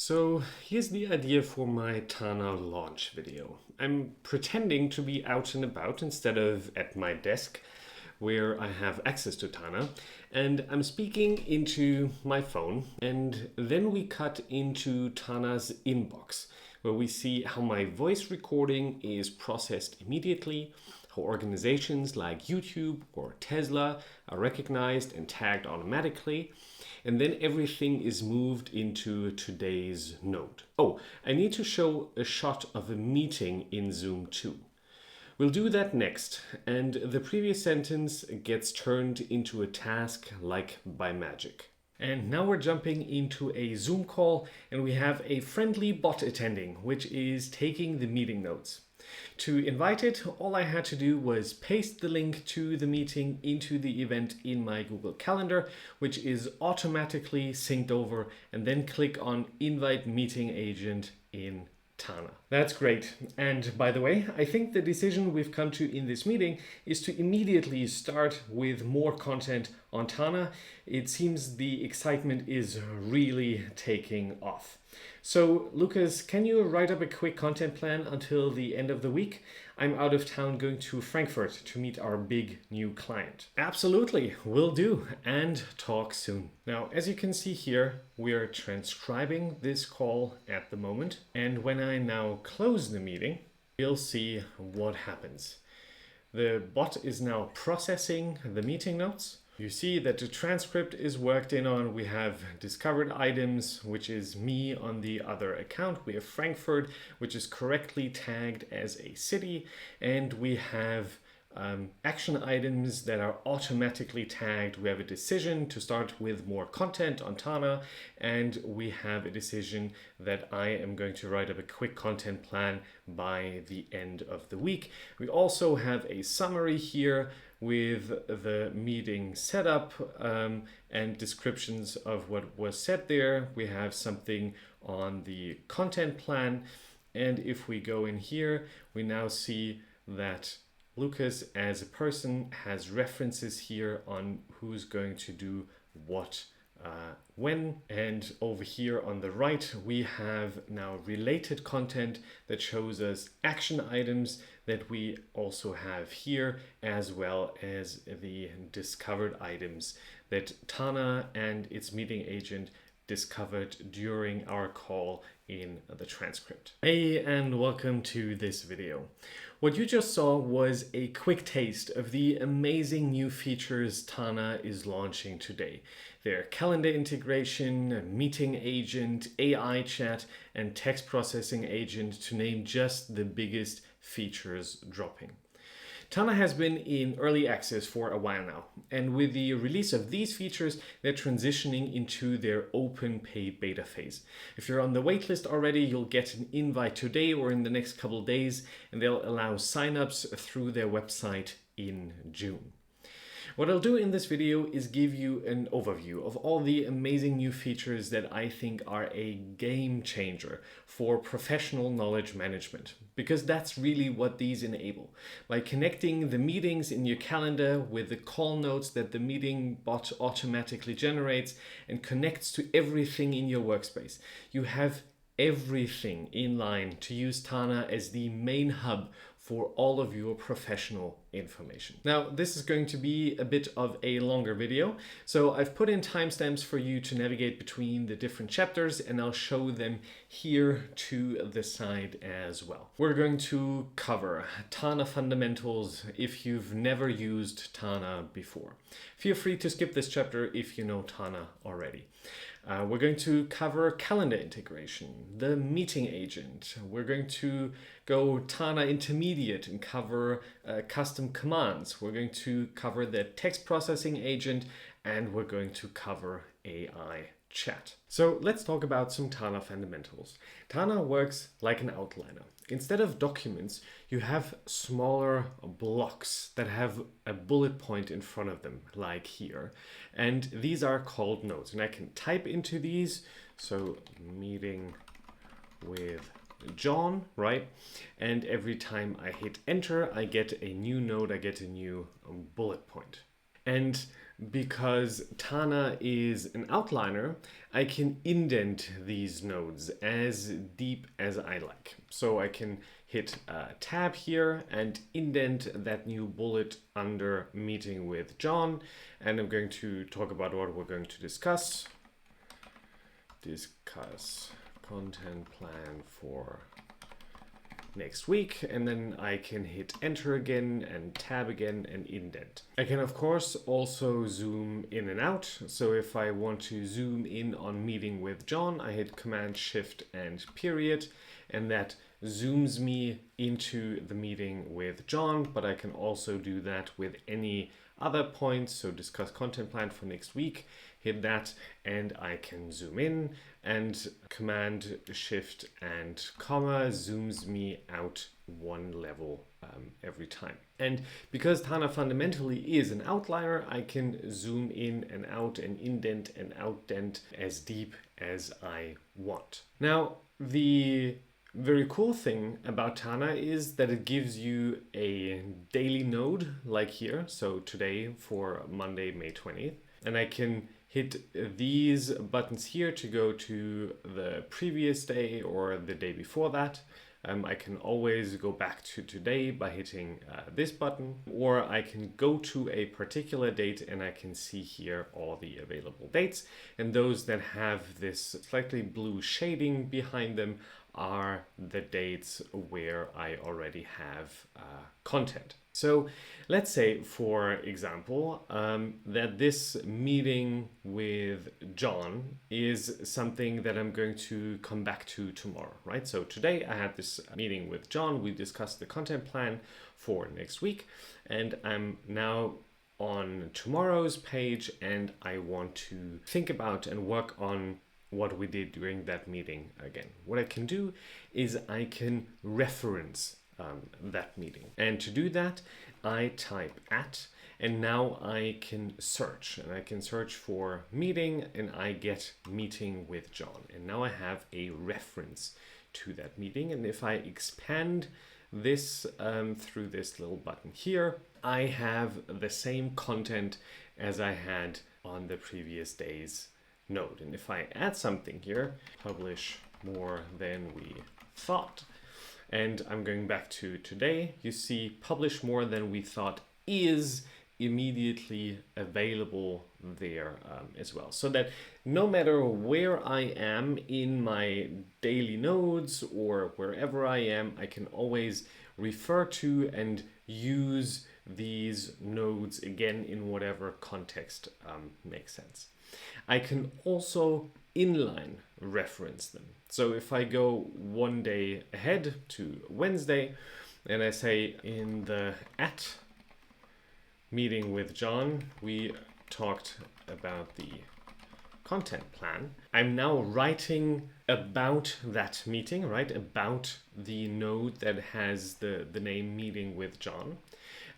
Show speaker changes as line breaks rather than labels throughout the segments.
So here's the idea for my Tana launch video. I'm pretending to be out and about instead of at my desk where I have access to Tana, and I'm speaking into my phone, and then we cut into Tana's inbox where we see how my voice recording is processed immediately, how organizations like YouTube or Tesla are recognized and tagged automatically, and then everything is moved into today's node. Oh, I need to show a shot of a meeting in Zoom too. We'll do that next, and the previous sentence gets turned into a task like by magic. And now we're jumping into a Zoom call, and we have a friendly bot attending, which is taking the meeting notes. To invite it, all I had to do was paste the link to the meeting into the event in my Google Calendar, which is automatically synced over, and then click on Invite Meeting Agent in Tana. That's great. And by the way, I think the decision we've come to in this meeting is to immediately start with more content on Tana. It seems the excitement is really taking off. So Lucas, can you write up a quick content plan until the end of the week? I'm out of town going to Frankfurt to meet our big new client. Absolutely, will do, and talk soon. Now, as you can see here, we are transcribing this call at the moment. And when I now close the meeting, you'll see what happens. The bot is now processing the meeting notes. You see that the transcript is worked in on. We have discovered items, which is me on the other account. We have Frankfurt, which is correctly tagged as a city. And we have action items that are automatically tagged. We have a decision to start with more content on Tana, and we have a decision that I am going to write up a quick content plan by the end of the week. We also have a summary here with the meeting setup and descriptions of what was said there. We have something on the content plan, and if we go in here, we now see that Lucas as a person has references here on who's going to do what when, and over here on the right we have now related content that shows us action items that we also have here, as well as the discovered items that Tana and its meeting agent discovered during our call in the transcript. Hey, and welcome to this video. What you just saw was a quick taste of the amazing new features Tana is launching today. Their calendar integration, meeting agent, AI chat, and text processing agent, to name just the biggest features dropping. Tana has been in early access for a while now, and with the release of these features, they're transitioning into their open paid beta phase. If you're on the waitlist already, you'll get an invite today or in the next couple of days, and they'll allow signups through their website in June. What I'll do in this video is give you an overview of all the amazing new features that I think are a game changer for professional knowledge management, because that's really what these enable. By connecting the meetings in your calendar with the call notes that the meeting bot automatically generates and connects to everything in your workspace, you have everything in line to use Tana as the main hub for all of your professional information. Now, this is going to be a bit of a longer video, so I've put in timestamps for you to navigate between the different chapters, and I'll show them here to the side as well. We're going to cover Tana Fundamentals if you've never used Tana before. Feel free to skip this chapter if you know Tana already. We're going to cover calendar integration, the meeting agent. We're going to go Tana Intermediate and cover custom commands. We're going to cover the text processing agent, and we're going to cover AI chat. So let's talk about some Tana fundamentals. Tana works like an outliner. Instead of documents, you have smaller blocks that have a bullet point in front of them, like here. And these are called notes. And I can type into these. So meeting with John, right? And every time I hit enter, I get a new note, I get a new bullet point. And because Tana is an outliner, I can indent these nodes as deep as I like. So I can hit tab here and indent that new bullet under meeting with John. And I'm going to talk about what we're going to discuss. Discuss content plan for next week, and then I can hit enter again and tab again and indent. I can of course also zoom in and out. So if I want to zoom in on meeting with John, I hit Command Shift and period, and that zooms me into the meeting with John, but I can also do that with any other points. So discuss content plan for next week, hit that, and I can zoom in, and Command Shift and comma zooms me out one level every time. And because Tana fundamentally is an outliner, I can zoom in and out and indent and outdent as deep as I want. Now, the very cool thing about Tana is that it gives you a daily node like here. So today for Monday, May 20th, and I can hit these buttons here to go to the previous day or the day before that. I can always go back to today by hitting this button, or I can go to a particular date and I can see here all the available dates. And those that have this slightly blue shading behind them are the dates where I already have content. So let's say, for example, that this meeting with John is something that I'm going to come back to tomorrow, right? So today I had this meeting with John. We discussed the content plan for next week, and I'm now on tomorrow's page, and I want to think about and work on what we did during that meeting again. What I can do is I can reference that meeting. And to do that, I type @ and now I can search, and I can search for meeting, and I get meeting with John. And now I have a reference to that meeting. And if I expand this through this little button here, I have the same content as I had on the previous day's node. And if I add something here, publish more than we thought, and I'm going back to today, you see publish more than we thought is immediately available there as well. So that no matter where I am in my daily nodes or wherever I am, I can always refer to and use these nodes again in whatever context makes sense. I can also inline reference them. So if I go one day ahead to Wednesday, and I say in the @ meeting with John, we talked about the content plan. I'm now writing about that meeting, right? About the node that has the name meeting with John.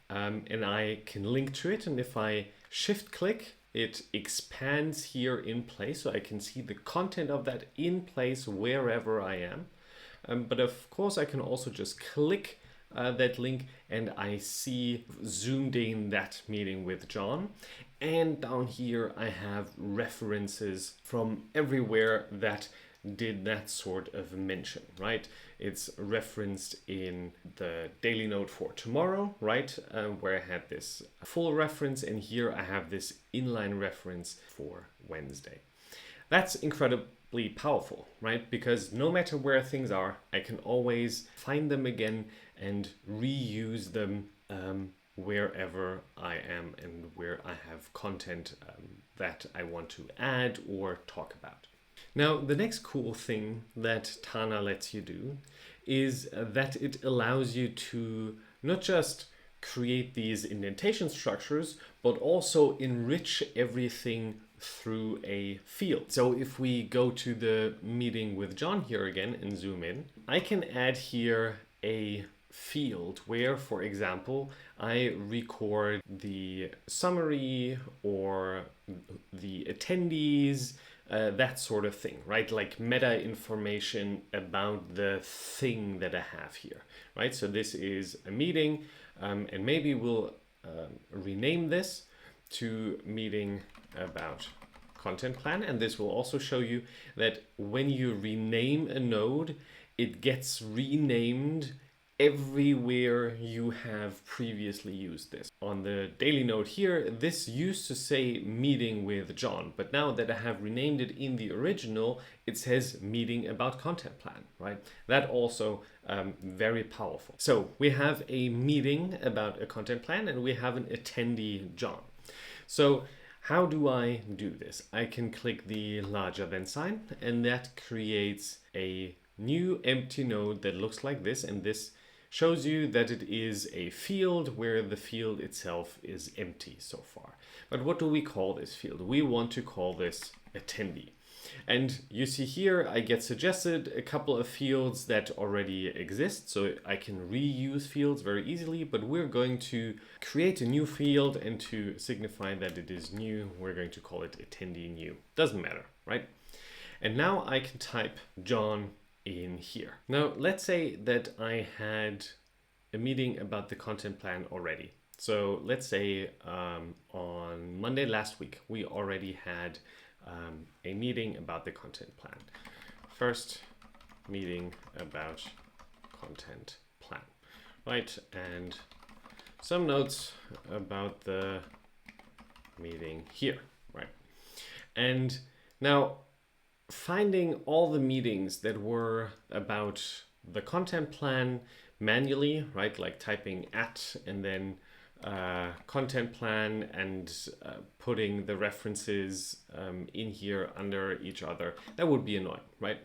And I can link to it. And if I shift click, it expands here in place, so I can see the content of that in place wherever I am. But of course, I can also just click that link and I see zoomed in that meeting with John. And down here, I have references from everywhere that did that sort of mention, right? It's referenced in the daily note for tomorrow, right? Where I had this full reference, and here I have this inline reference for Wednesday. That's incredibly powerful, right? Because no matter where things are, I can always find them again and reuse them wherever I am and where I have content that I want to add or talk about. Now, the next cool thing that Tana lets you do is that it allows you to not just create these indentation structures, but also enrich everything through a field. So if we go to the meeting with John here again and zoom in, I can add here a field where, for example, I record the summary or the attendees, that sort of thing, right? Like meta information about the thing that I have here, right? So this is a meeting, and maybe we'll rename this. to meeting about content plan. And this will also show you that when you rename a node, it gets renamed everywhere you have previously used this. On the daily node here, this used to say meeting with John, but now that I have renamed it in the original, it says meeting about content plan, right? That also very powerful. So we have a meeting about a content plan and we have an attendee, John. So how do I do this? I can click the larger than sign and that creates a new empty node that looks like this, and this shows you that it is a field where the field itself is empty so far. But what do we call this field? We want to call this attendee. And you see here, I get suggested a couple of fields that already exist, so I can reuse fields very easily, but we're going to create a new field, and to signify that it is new, we're going to call it attendee new. Doesn't matter, right? And now I can type John in here. Now, let's say that I had a meeting about the content plan already. So let's say on Monday last week, we already had a meeting about the content plan. First meeting about content plan, right? And some notes about the meeting here, right? And now finding all the meetings that were about the content plan manually, right? Like typing at and then content plan and putting the references in here under each other, that would be annoying, right?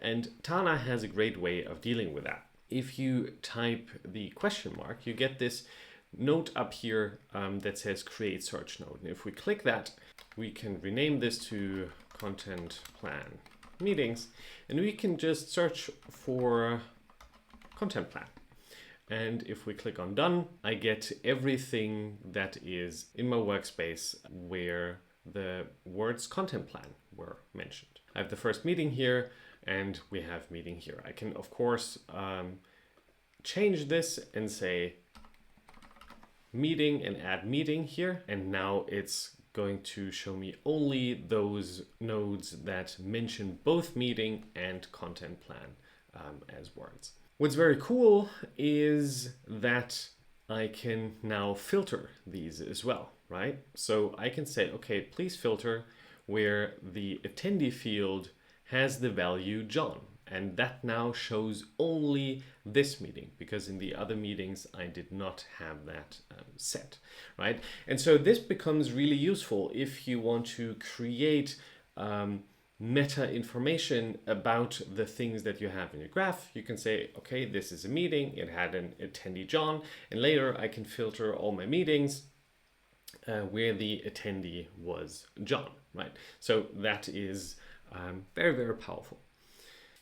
And Tana has a great way of dealing with that. If you type the question mark, you get this note up here that says create search node. And if we click that, we can rename this to content plan meetings, and we can just search for content plan. And if we click on done, I get everything that is in my workspace where the words content plan were mentioned. I have the first meeting here and we have meeting here. I can of course change this and say meeting and add meeting here. And now it's going to show me only those nodes that mention both meeting and content plan as words. What's very cool is that I can now filter these as well, right? So I can say, okay, please filter where the attendee field has the value John. And that now shows only this meeting, because in the other meetings, I did not have that set, right? And so this becomes really useful if you want to create meta information about the things that you have in your graph. You can say, okay, this is a meeting, it had an attendee John, and later I can filter all my meetings where the attendee was John, right? So that is very, very powerful.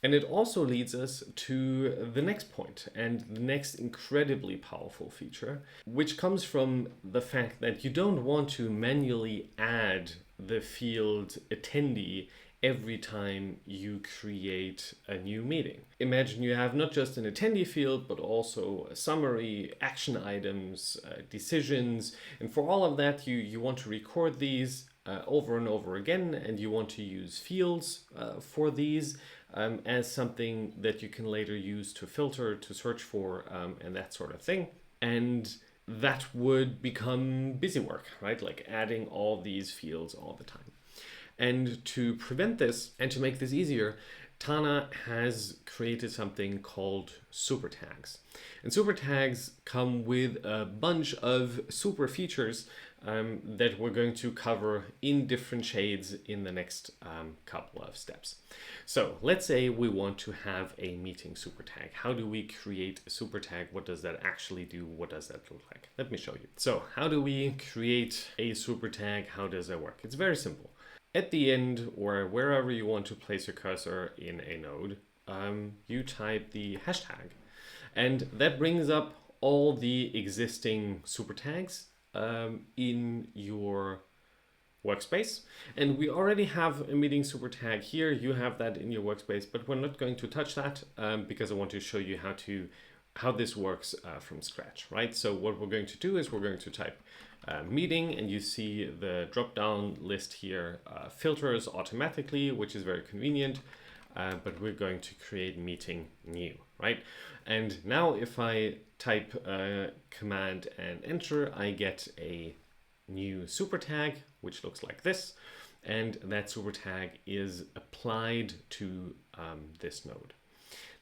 And it also leads us to the next point and the next incredibly powerful feature, which comes from the fact that you don't want to manually add the field attendee every time you create a new meeting. Imagine you have not just an attendee field, but also a summary, action items, decisions. And for all of that, you want to record these over and over again, and you want to use fields for these as something that you can later use to filter, to search for, and that sort of thing. And that would become busy work, right? Like adding all these fields all the time. And to prevent this and to make this easier, Tana has created something called Supertags. And Supertags come with a bunch of super features that we're going to cover in different shades in the next couple of steps. So let's say we want to have a meeting supertag. How do we create a supertag? What does that actually do? What does that look like? Let me show you. So how do we create a supertag? How does that work? It's very simple. At the end, or wherever you want to place your cursor in a node, you type the hashtag. And that brings up all the existing supertags in your workspace. And we already have a meeting supertag here. You have that in your workspace, but we're not going to touch that because I want to show you how to how this works from scratch, right? So what we're going to do is we're going to type meeting, and you see the drop-down list here filters automatically, which is very convenient. But we're going to create meeting new, right? And now if I type command and enter, I get a new super tag, which looks like this. And that super tag is applied to this node.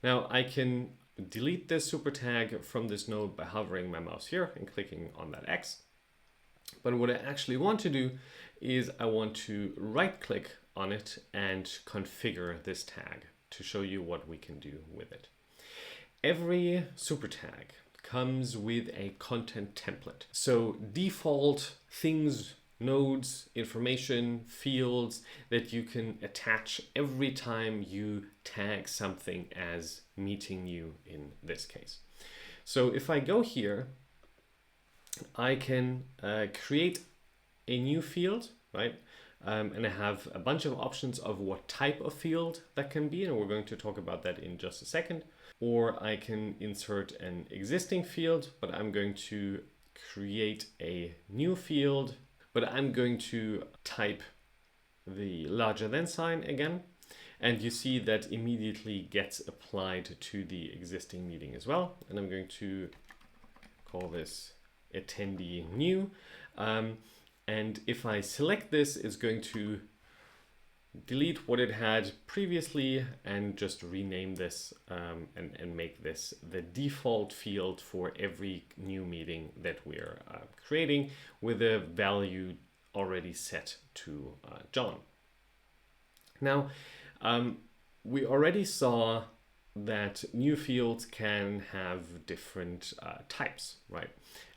Now I can delete this super tag from this node by hovering my mouse here and clicking on that X. But what I actually want to do is I want to right click on it and configure this tag to show you what we can do with it. Every super tag comes with a content template. So default things, nodes, information, fields that you can attach every time you tag something as meeting you in this case. So if I go here, I can create a new field, right? And I have a bunch of options of what type of field that can be, and we're going to talk about that in just a second. Or I can insert an existing field, but I'm going to create a new field, but I'm going to type the larger than sign again. And you see that immediately gets applied to the existing meeting as well. And I'm going to call this attendee new. And if I select this, it's going to delete what it had previously and just rename this and make this the default field for every new meeting that we're creating with a value already set to John. Now, we already saw that new fields can have different types, right?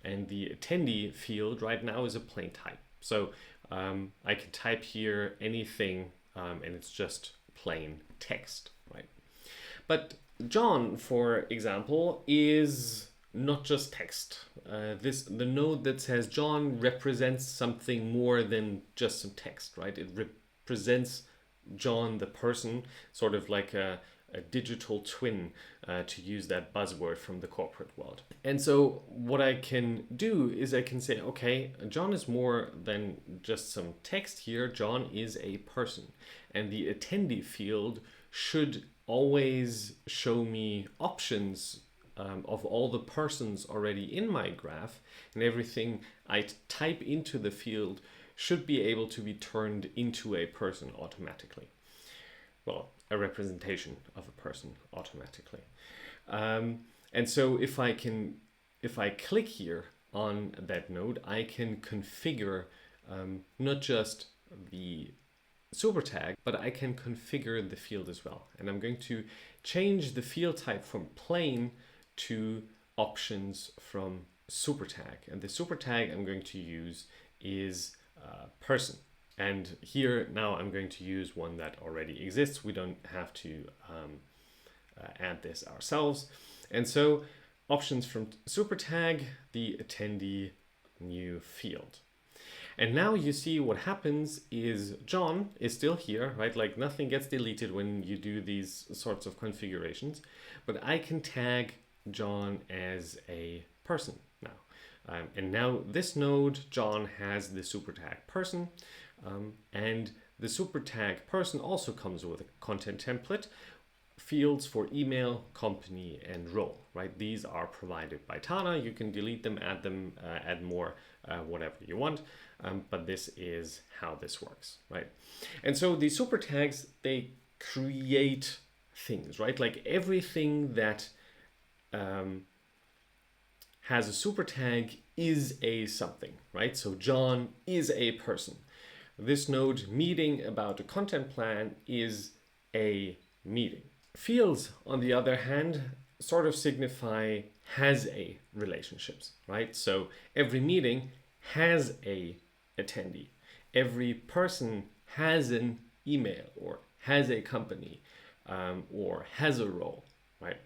And the attendee field right now is a plain type. So I can type here anything and it's just plain text, right? But John, for example, is not just text. The node that says John represents something more than just some text, right? It represents John, the person, sort of like a digital twin, to use that buzzword from the corporate world. And so what I can do is I can say, okay, John is more than just some text here. John is a person. And the attendee field should always show me options of all the persons already in my graph, and everything I type into the field should be able to be turned into a person automatically. Well, a representation of a person automatically. And so if I click here on that node, I can configure not just the super tag, but I can configure the field as well. And I'm going to change the field type from plain to options from super tag. And the super tag I'm going to use is person. And here now I'm going to use one that already exists. We don't have to add this ourselves. And so options from super tag, the attendee new field. And now you see what happens is John is still here, right? Like nothing gets deleted when you do these sorts of configurations, but I can tag John as a person now. And now this node, John, has the super tag person. And the super tag person also comes with a content template, fields for email, company, and role, right? These are provided by Tana. You can delete them, add more, whatever you want. But this is how this works, right? And so the super tags, they create things, right? Like everything that has a super tag is a something, right? So John is a person. This node meeting about a content plan is a meeting. Fields, on the other hand, sort of signify has a relationships, right? So every meeting has a attendee. Every person has an email or has a company or has a role, right?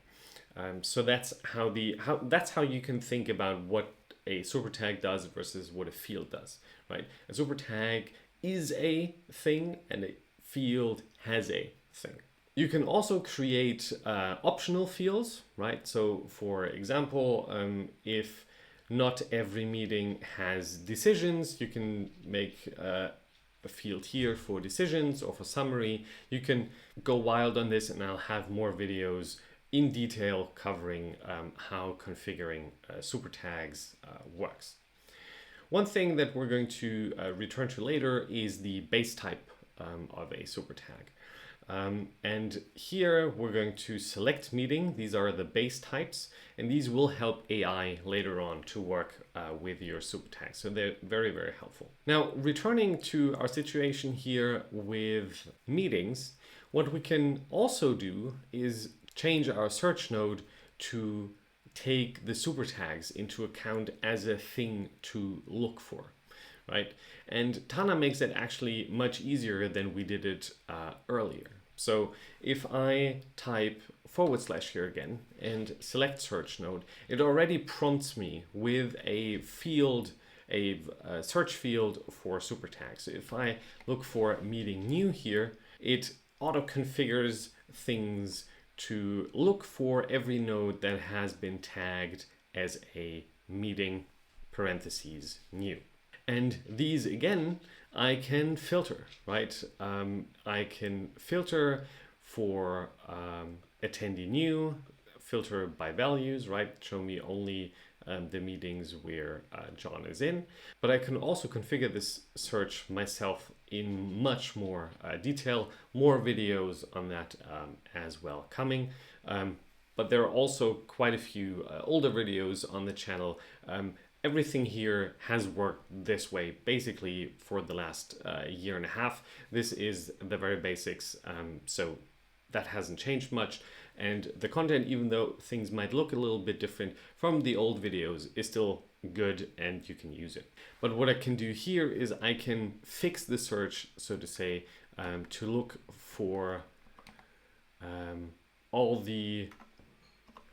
So that's how you can think about what a super tag does versus what a field does, right? A super tag is a thing and a field has a thing. You can also create optional fields, right? So for example, if not every meeting has decisions, you can make a field here for decisions or for summary. You can go wild on this, and I'll have more videos in detail covering how configuring Supertags works. One thing that we're going to return to later is the base type of a Supertag. And here we're going to select meeting. These are the base types, and these will help AI later on to work with your Supertags. So they're very, very helpful. Now, returning to our situation here with meetings, what we can also do is change our search node to take the Supertags into account as a thing to look for, right? And Tana makes it actually much easier than we did it earlier. So if I type / here again and select search node, it already prompts me with a field, a search field for Supertags. So if I look for meeting new here, it auto configures things to look for every node that has been tagged as a meeting parentheses new. And these again, I can filter, right? I can filter for attendee new, filter by values, right? Show me only the meetings where John is in. But I can also configure this search myself in much more detail. More videos on that as well coming. But there are also quite a few older videos on the channel. Everything here has worked this way basically for the last year and a half. This is the very basics, so that hasn't changed much. And the content, even though things might look a little bit different from the old videos, is still good and you can use it. But what I can do here is I can fix the search, so to say, to look for all the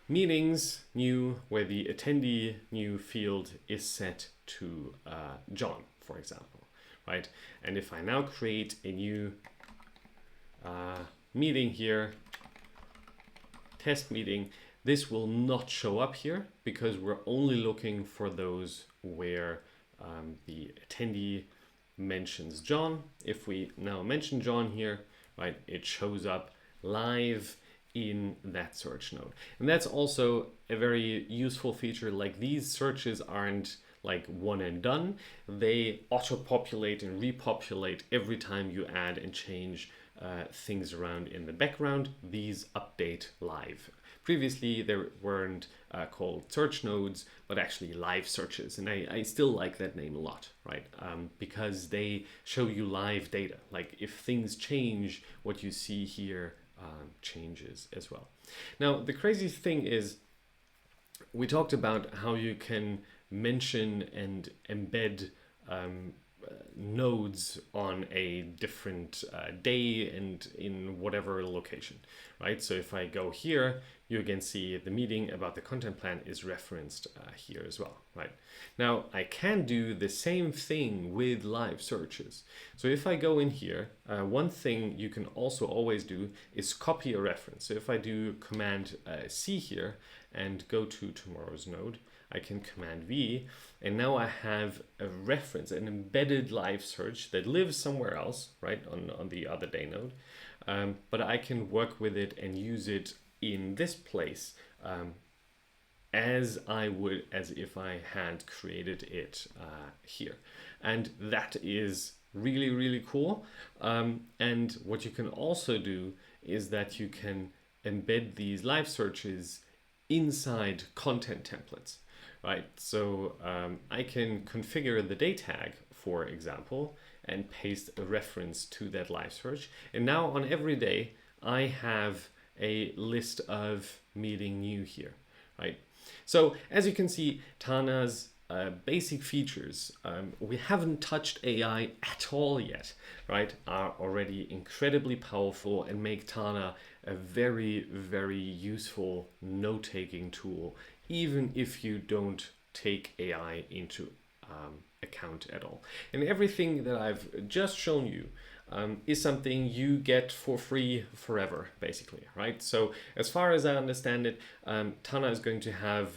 meetings new where the attendee new field is set to John, for example, right? And if I now create a new meeting here, test meeting, this will not show up here because we're only looking for those where the attendee mentions John. If we now mention John here, right, it shows up live in that search node. And that's also a very useful feature. Like, these searches aren't like one and done. They auto-populate and repopulate every time you add and change things around in the background. These update live. Previously, they weren't called search nodes, but actually live searches. And I still like that name a lot, right? Because they show you live data. Like, if things change, what you see here changes as well. Now, the crazy thing is, we talked about how you can mention and embed nodes on a different day and in whatever location, right? So if I go here, you again see the meeting about the content plan is referenced here as well, right? Now, I can do the same thing with live searches. So if I go in here, one thing you can also always do is copy a reference. So if I do Command C here and go to tomorrow's node, I can Command V, and now I have a reference, an embedded live search that lives somewhere else, right, on the other day node. But I can work with it and use it in this place as I would as if I had created it here. And that is really, really cool. And what you can also do is that you can embed these live searches inside content templates, right? So I can configure the day tag, for example, and paste a reference to that live search. And now on every day, I have a list of meeting new here, right? So as you can see, Tana's basic features, we haven't touched AI at all yet, right, are already incredibly powerful and make Tana a very, very useful note-taking tool, even if you don't take AI into account at all. And everything that I've just shown you is something you get for free forever, basically, right? So as far as I understand it, Tana is going to have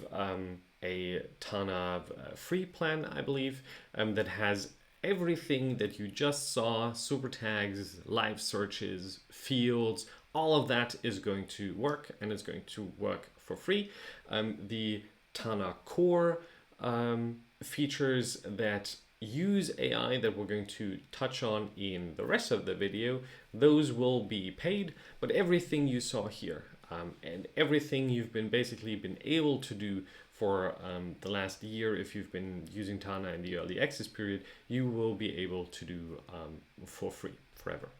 a Tana free plan, I believe, that has everything that you just saw: super tags, live searches, fields. All of that is going to work, and it's going to work for free. The Tana core features that use AI that we're going to touch on in the rest of the video, those will be paid, but everything you saw here and everything you've basically been able to do for the last year, if you've been using Tana in the early access period, you will be able to do for free forever.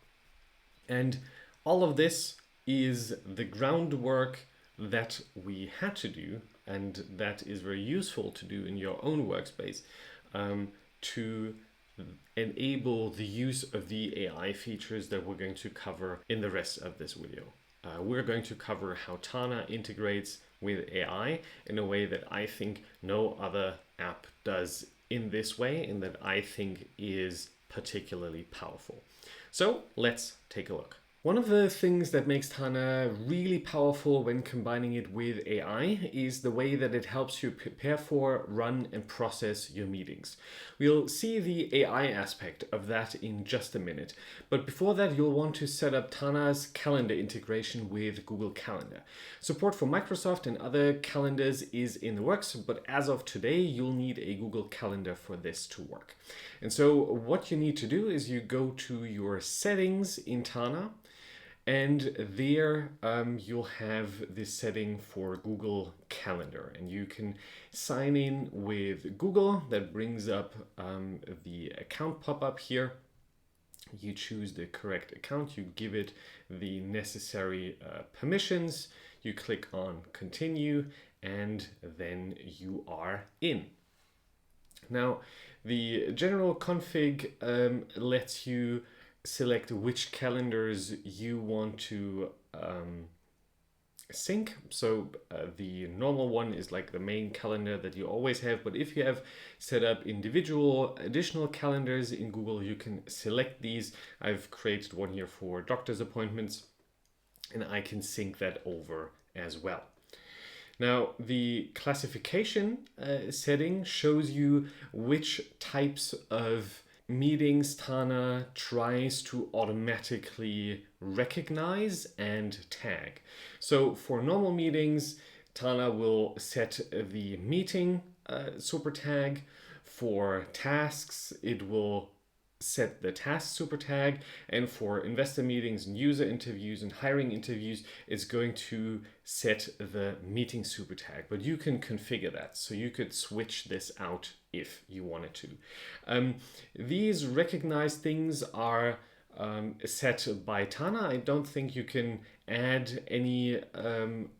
And all of this is the groundwork that we had to do, and that is very useful to do in your own workspace to enable the use of the AI features that we're going to cover in the rest of this video. We're going to cover how Tana integrates with AI in a way that I think no other app does in this way, and that I think is particularly powerful. So let's take a look. One of the things that makes Tana really powerful when combining it with AI is the way that it helps you prepare for, run, and process your meetings. We'll see the AI aspect of that in just a minute, but before that you'll want to set up Tana's calendar integration with Google Calendar. Support for Microsoft and other calendars is in the works, but as of today you'll need a Google Calendar for this to work. And so what you need to do is you go to your settings in Tana, and there you'll have this setting for Google Calendar, and you can sign in with Google. That brings up the account pop-up here. You choose the correct account, you give it the necessary permissions, you click on continue, and then you are in. Now, the general config lets you select which calendars you want to sync. So the normal one is like the main calendar that you always have, but if you have set up individual additional calendars in Google, you can select these. I've created one here for doctor's appointments, and I can sync that over as well. Now, the classification setting shows you which types of meetings Tana tries to automatically recognize and tag. So for normal meetings, Tana will set the meeting super tag. For tasks, it will set the task super tag, and for investor meetings and user interviews and hiring interviews, it's going to set the meeting super tag. But you can configure that, so you could switch this out if you wanted to. These recognized things are set by Tana. I don't think you can add any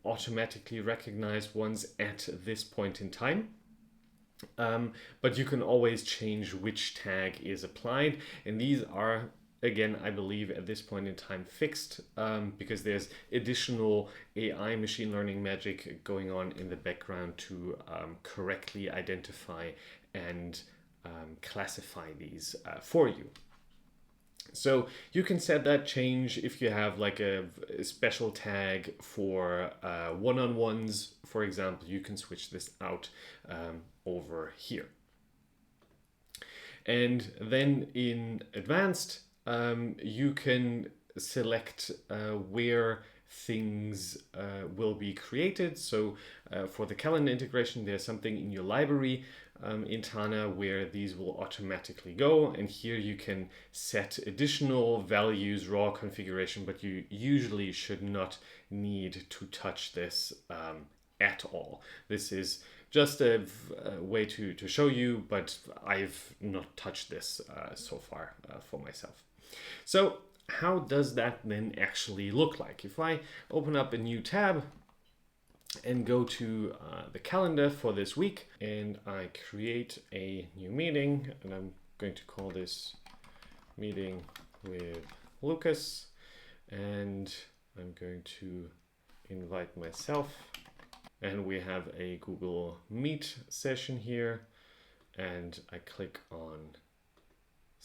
automatically recognized ones at this point in time. But you can always change which tag is applied, and these are, again, I believe at this point in time fixed because there's additional AI machine learning magic going on in the background to correctly identify and classify these for you. So you can set that change if you have like a special tag for one-on-ones, for example. You can switch this out over here. And then in advanced, you can select where things will be created. So for the calendar integration, there's something in your library in Tana where these will automatically go, and here you can set additional values, raw configuration, but you usually should not need to touch this at all. This is just a way to show you, but I've not touched this so far for myself. So how does that then actually look like? If I open up a new tab and go to the calendar for this week, and I create a new meeting, and I'm going to call this meeting with Lucas, and I'm going to invite myself, and we have a Google Meet session here, and I click on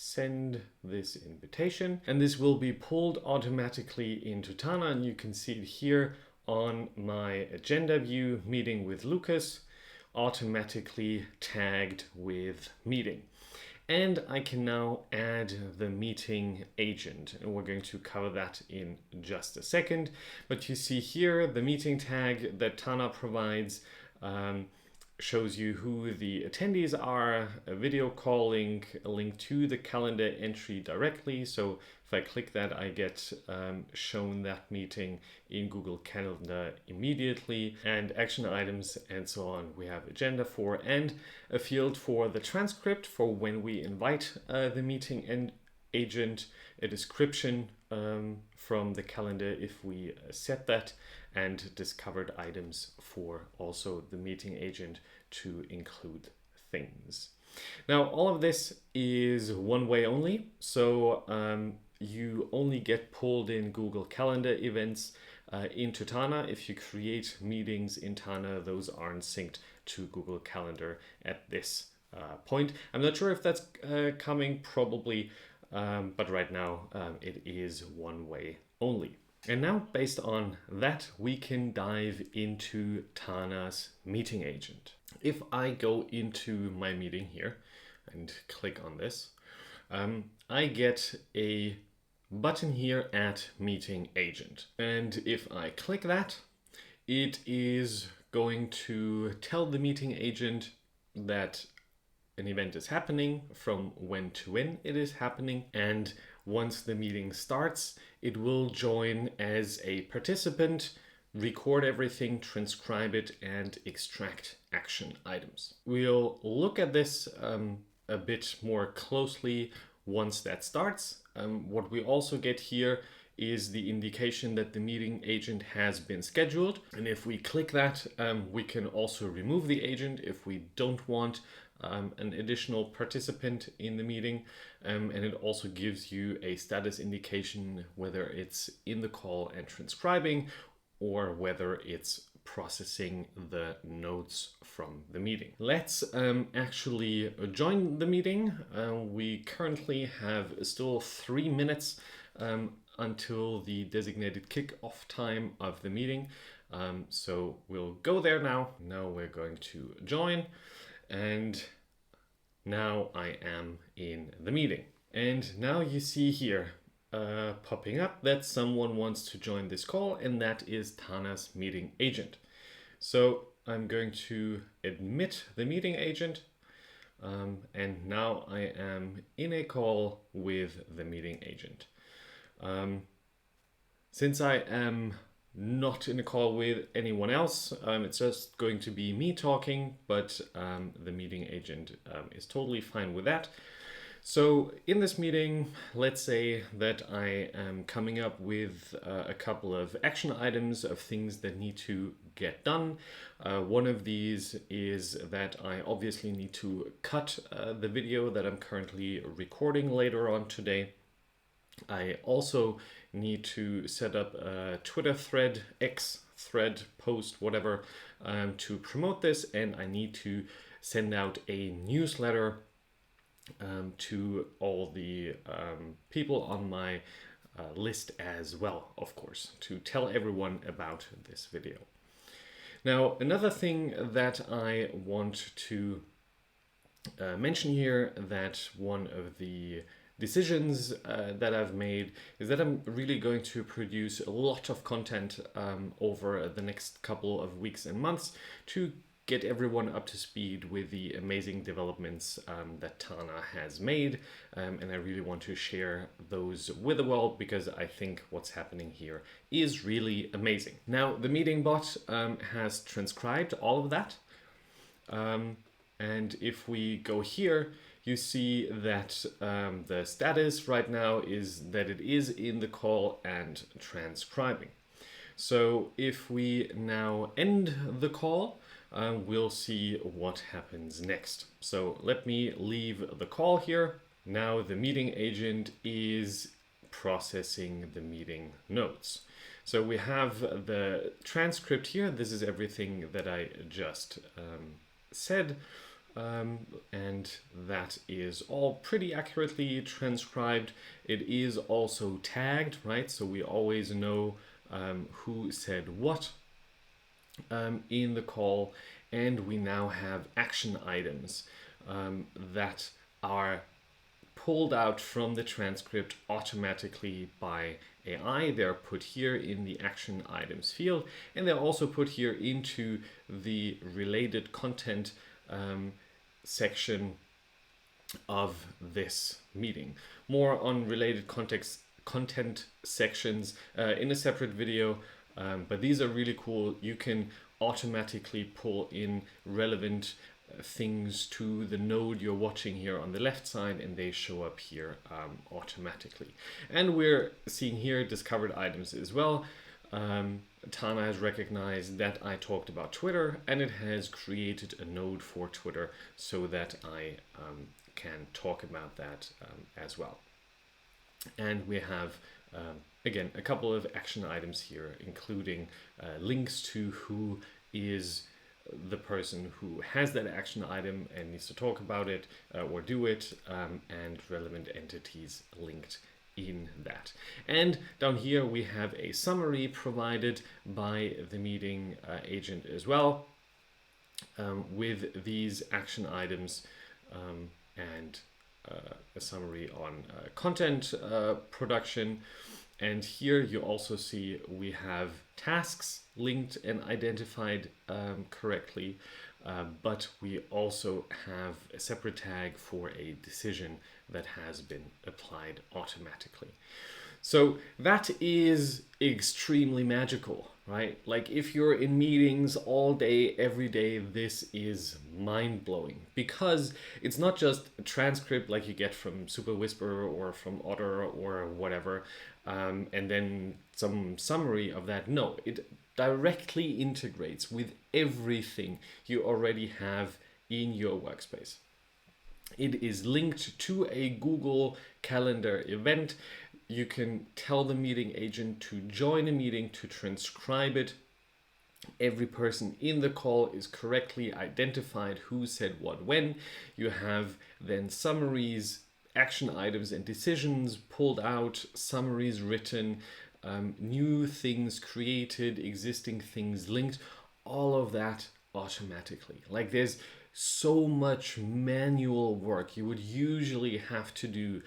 send this invitation, and this will be pulled automatically into Tana, and you can see it here on my agenda view, meeting with Lucas, automatically tagged with meeting. And I can now add the meeting agent, and we're going to cover that in just a second. But you see here the meeting tag that Tana provides shows you who the attendees are, a video call link, a link to the calendar entry directly. So if I click that, I get shown that meeting in Google Calendar immediately, and action items and so on. We have agenda for, and a field for the transcript for when we invite the meeting and agent, a description from the calendar if we set that, and discovered items for also the meeting agent to include things. Now, all of this is one way only, so you only get pulled in Google Calendar events into Tana. If you create meetings in Tana, those aren't synced to Google Calendar at this point. I'm not sure if that's coming, probably, but right now it is one way only. And now, based on that, we can dive into Tana's meeting agent. If I go into my meeting here and click on this, I get a button here at meeting agent. And if I click that, it is going to tell the meeting agent that an event is happening, from when to when it is happening, and once the meeting starts, it will join as a participant, record everything, transcribe it, and extract action items. We'll look at this a bit more closely once that starts. What we also get here is the indication that the meeting agent has been scheduled. And if we click that, we can also remove the agent if we don't want an additional participant in the meeting, and it also gives you a status indication whether it's in the call and transcribing or whether it's processing the notes from the meeting. Let's actually join the meeting. We currently have still 3 minutes until the designated kickoff time of the meeting. So we'll go there now. Now we're going to join. And now I am in the meeting. And now you see here popping up that someone wants to join this call, and that is Tana's meeting agent. So I'm going to admit the meeting agent. And now I am in a call with the meeting agent. Since I am not in a call with anyone else, it's just going to be me talking, but the meeting agent is totally fine with that. So in this meeting, let's say that I am coming up with a couple of action items of things that need to get done. One of these is that I obviously need to cut the video that I'm currently recording later on today. I also need to set up a Twitter thread, X thread, post, whatever, to promote this, and I need to send out a newsletter to all the people on my list as well, of course, to tell everyone about this video. Now, another thing that I want to mention here, that one of the decisions that I've made is that I'm really going to produce a lot of content over the next couple of weeks and months to get everyone up to speed with the amazing developments that Tana has made. And I really want to share those with the world because I think what's happening here is really amazing. Now, the meeting bot has transcribed all of that. And if we go here, you see that the status right now is that it is in the call and transcribing. So if we now end the call, we'll see what happens next. So let me leave the call here. Now the meeting agent is processing the meeting notes. So we have the transcript here. This is everything that I just said. and that is all pretty accurately transcribed. It is also tagged, right? So we always know who said what in the call, and we now have action items that are pulled out from the transcript automatically by AI. They're put here in the action items field, and they're also put here into the related content section of this meeting. More on related content sections in a separate video, but these are really cool. You can automatically pull in relevant things to the node you're watching here on the left side, and they show up here automatically. And we're seeing here discovered items as well. Tana has recognized that I talked about Twitter, and it has created a node for Twitter so that I can talk about that as well. And we have again a couple of action items here, including links to who is the person who has that action item and needs to talk about it or do it, and relevant entities linked in that. And down here we have a summary provided by the meeting agent as well, with these action items and a summary on content production. And here you also see we have tasks linked and identified correctly, but we also have a separate tag for a decision that has been applied automatically. So that is extremely magical, right? Like if you're in meetings all day, every day, this is mind-blowing, because it's not just a transcript like you get from Super Whisper or from Otter or whatever, and then some summary of that. No, it directly integrates with everything you already have in your workspace. It is linked to a Google Calendar event. You can tell the meeting agent to join a meeting, to transcribe it. Every person in the call is correctly identified who said what when. You have then summaries, action items and decisions pulled out, summaries written, new things created, existing things linked, all of that automatically. Like there's so much manual work you would usually have to do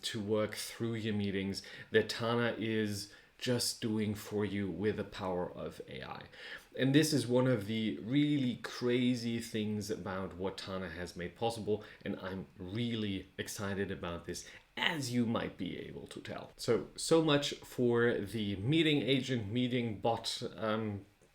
to work through your meetings that Tana is just doing for you with the power of AI. And this is one of the really crazy things about what Tana has made possible, and I'm really excited about this, as you might be able to tell. So much for the meeting agent, meeting bot.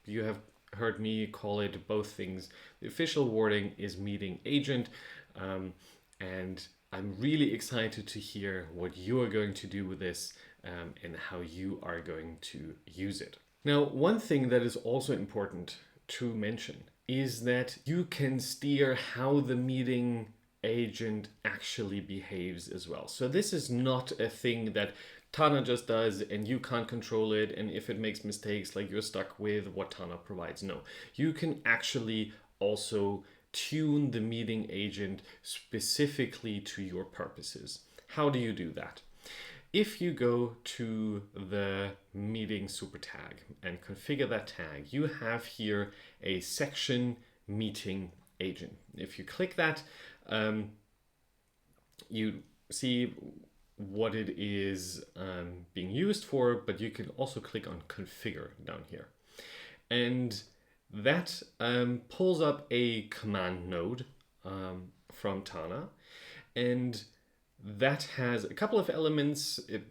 You have heard me call it both things. The official wording is meeting agent, and I'm really excited to hear what you are going to do with this and how you are going to use it. Now, one thing that is also important to mention is that you can steer how the meeting agent actually behaves as well. So this is not a thing that Tana just does and you can't control it, and if it makes mistakes, like you're stuck with what Tana provides. No, you can actually also tune the meeting agent specifically to your purposes. How do you do that? If you go to the meeting super tag and configure that tag, you have here a section meeting agent. If you click that, you see what it is being used for, but you can also click on configure down here. And that pulls up a command node from Tana, and that has a couple of elements. It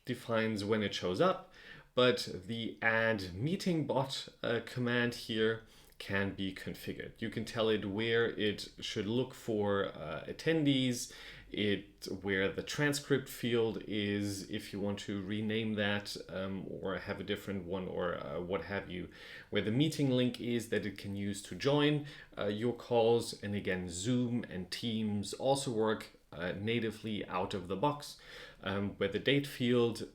defines when it shows up, but the add meeting bot command here can be configured. You can tell it where it should look for attendees, where the transcript field is, if you want to rename that or have a different one or what have you, where the meeting link is that it can use to join your calls. And again, Zoom and Teams also work natively out of the box. Where the date field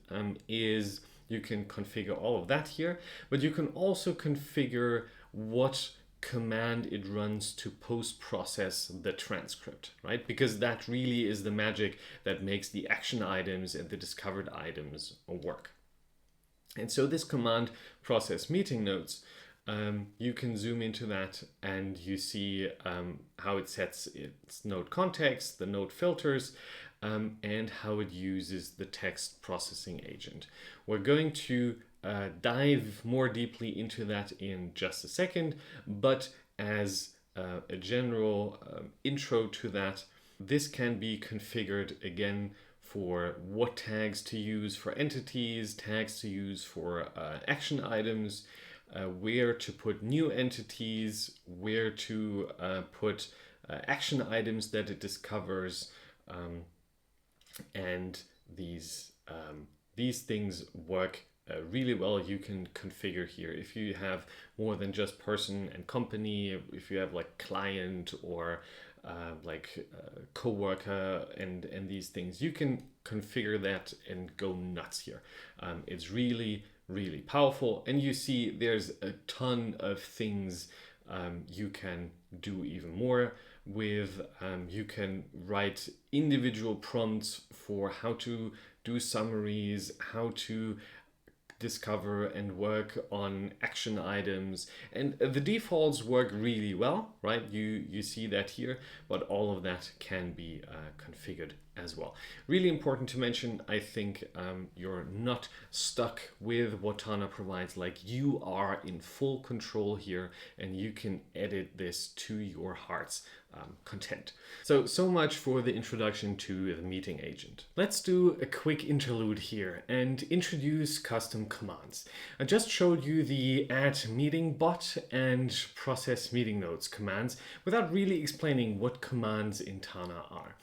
is, you can configure all of that here, but you can also configure what command it runs to post-process the transcript, right? Because that really is the magic that makes the action items and the discovered items work. And so this command process meeting notes, you can zoom into that and you see how it sets its node context, the node filters, and how it uses the text processing agent. We're going to dive more deeply into that in just a second, but as a general intro to that, this can be configured again for what tags to use for entities, tags to use for action items, where to put new entities, where to put action items that it discovers, and these things work really well. You can configure here if you have more than just person and company, if you have like client or coworker and these things, you can configure that and go nuts here. It's really powerful, and you see there's a ton of things you can do even more with. You can write individual prompts for how to do summaries, how to discover and work on action items, and the defaults work really well, right? You see that here, but all of that can be configured as well. Really important to mention, I think you're not stuck with what Tana provides. Like, you are in full control here and you can edit this to your heart's content. So much for the introduction to the meeting agent. Let's do a quick interlude here and introduce custom commands. I just showed you the add meeting bot and process meeting notes commands without really explaining what commands in Tana are.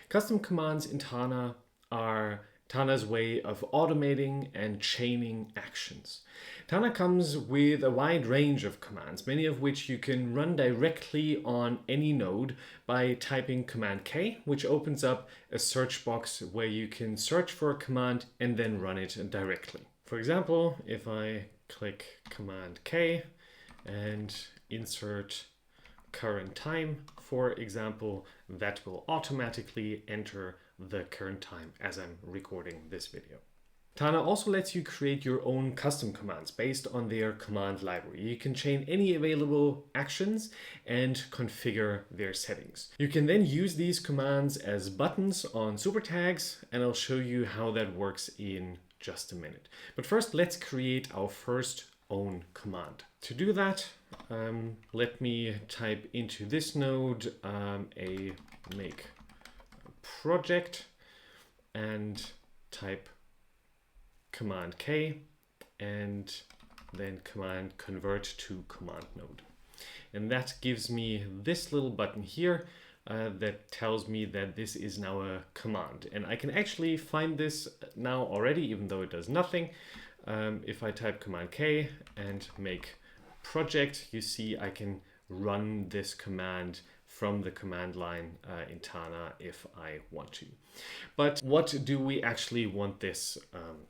Custom commands in Tana are Tana's way of automating and chaining actions. Tana comes with a wide range of commands, many of which you can run directly on any node by typing Command K, which opens up a search box where you can search for a command and then run it directly. For example, if I click Command K and insert current time, for example, that will automatically enter the current time as I'm recording this video. Tana also lets you create your own custom commands based on their command library. You can chain any available actions and configure their settings. You can then use these commands as buttons on Supertags, and I'll show you how that works in just a minute. But first, let's create our first own command. To do that, let me type into this node a make project and type Command K and then command convert to command node. And that gives me this little button here that tells me that this is now a command. And I can actually find this now already, even though it does nothing. If I type Command K and make project, you see I can run this command from the command line in Tana if I want to. But what do we actually want this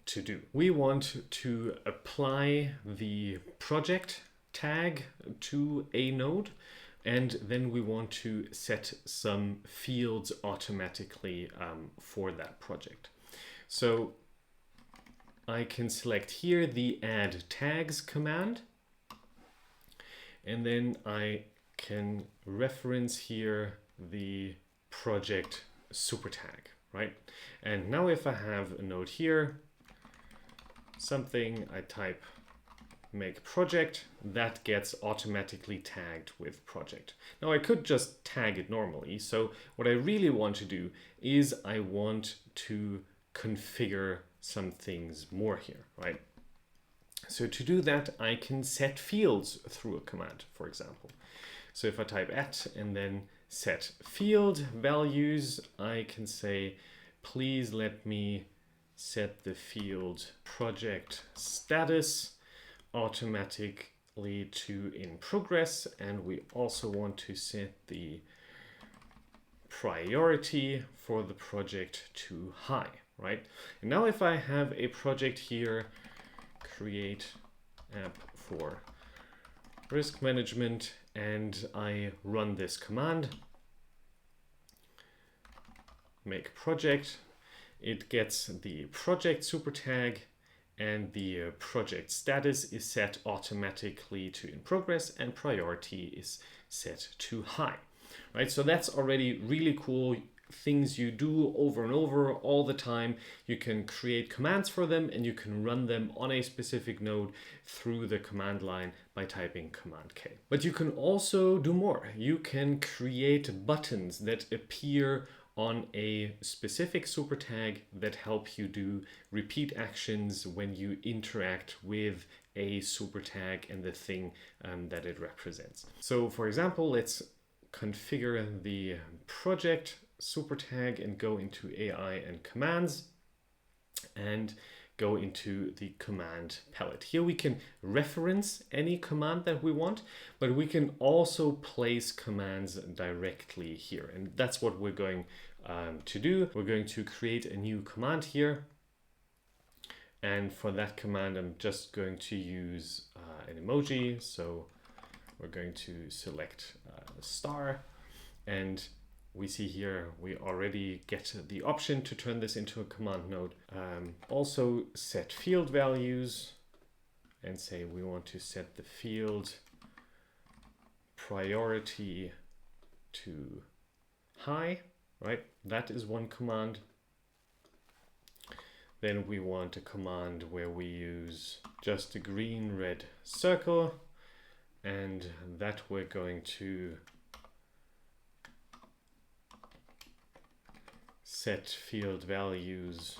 to do? We want to apply the project tag to a node, and then we want to set some fields automatically for that project. So I can select here the add tags command, and then I can reference here the project supertag, right? And now if I have a node here, something, I type make project, that gets automatically tagged with project. Now I could just tag it normally. So what I really want to do is I want to configure some things more here, right? So to do that, I can set fields through a command, for example. So if I type at and then set field values, I can say, please let me set the field project status automatically to in progress. And we also want to set the priority for the project to high, right? And now if I have a project here, create app for risk management, and I run this command, make project. It gets the project super tag, and the project status is set automatically to in progress, and priority is set to high. Right, so that's already really cool. Things you do over and over all the time. You can create commands for them, and you can run them on a specific node through the command line by typing Command K. But you can also do more. You can create buttons that appear on a specific super tag that help you do repeat actions when you interact with a super tag and the thing that it represents. So for example, let's configure the project super tag and go into AI and commands and go into the command palette. Here we can reference any command that we want, but we can also place commands directly here. And that's what we're going to do. We're going to create a new command here. And for that command, I'm just going to use an emoji. So we're going to select a star, and we see here we already get the option to turn this into a command node. Also set field values and say we want to set the field priority to high, right? That is one command. Then we want a command where we use just a green red circle, and that we're going to set field values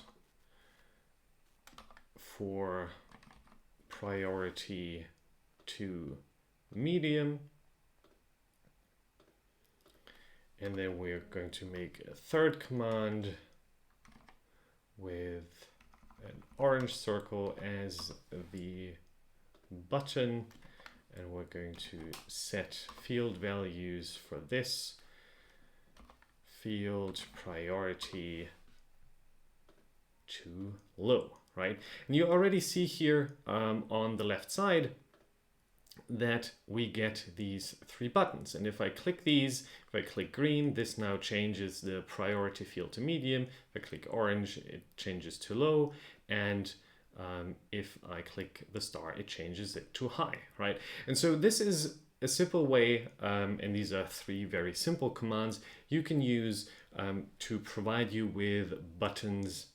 for priority to medium. And then we're going to make a third command with an orange circle as the button. And we're going to set field values for this field priority to low, right? And you already see here on the left side that we get these three buttons. And if I click these, if I click green, this now changes the priority field to medium. If I click orange, it changes to low. And if I click the star, it changes it to high, right? And so this is a simple way, and these are three very simple commands you can use to provide you with buttons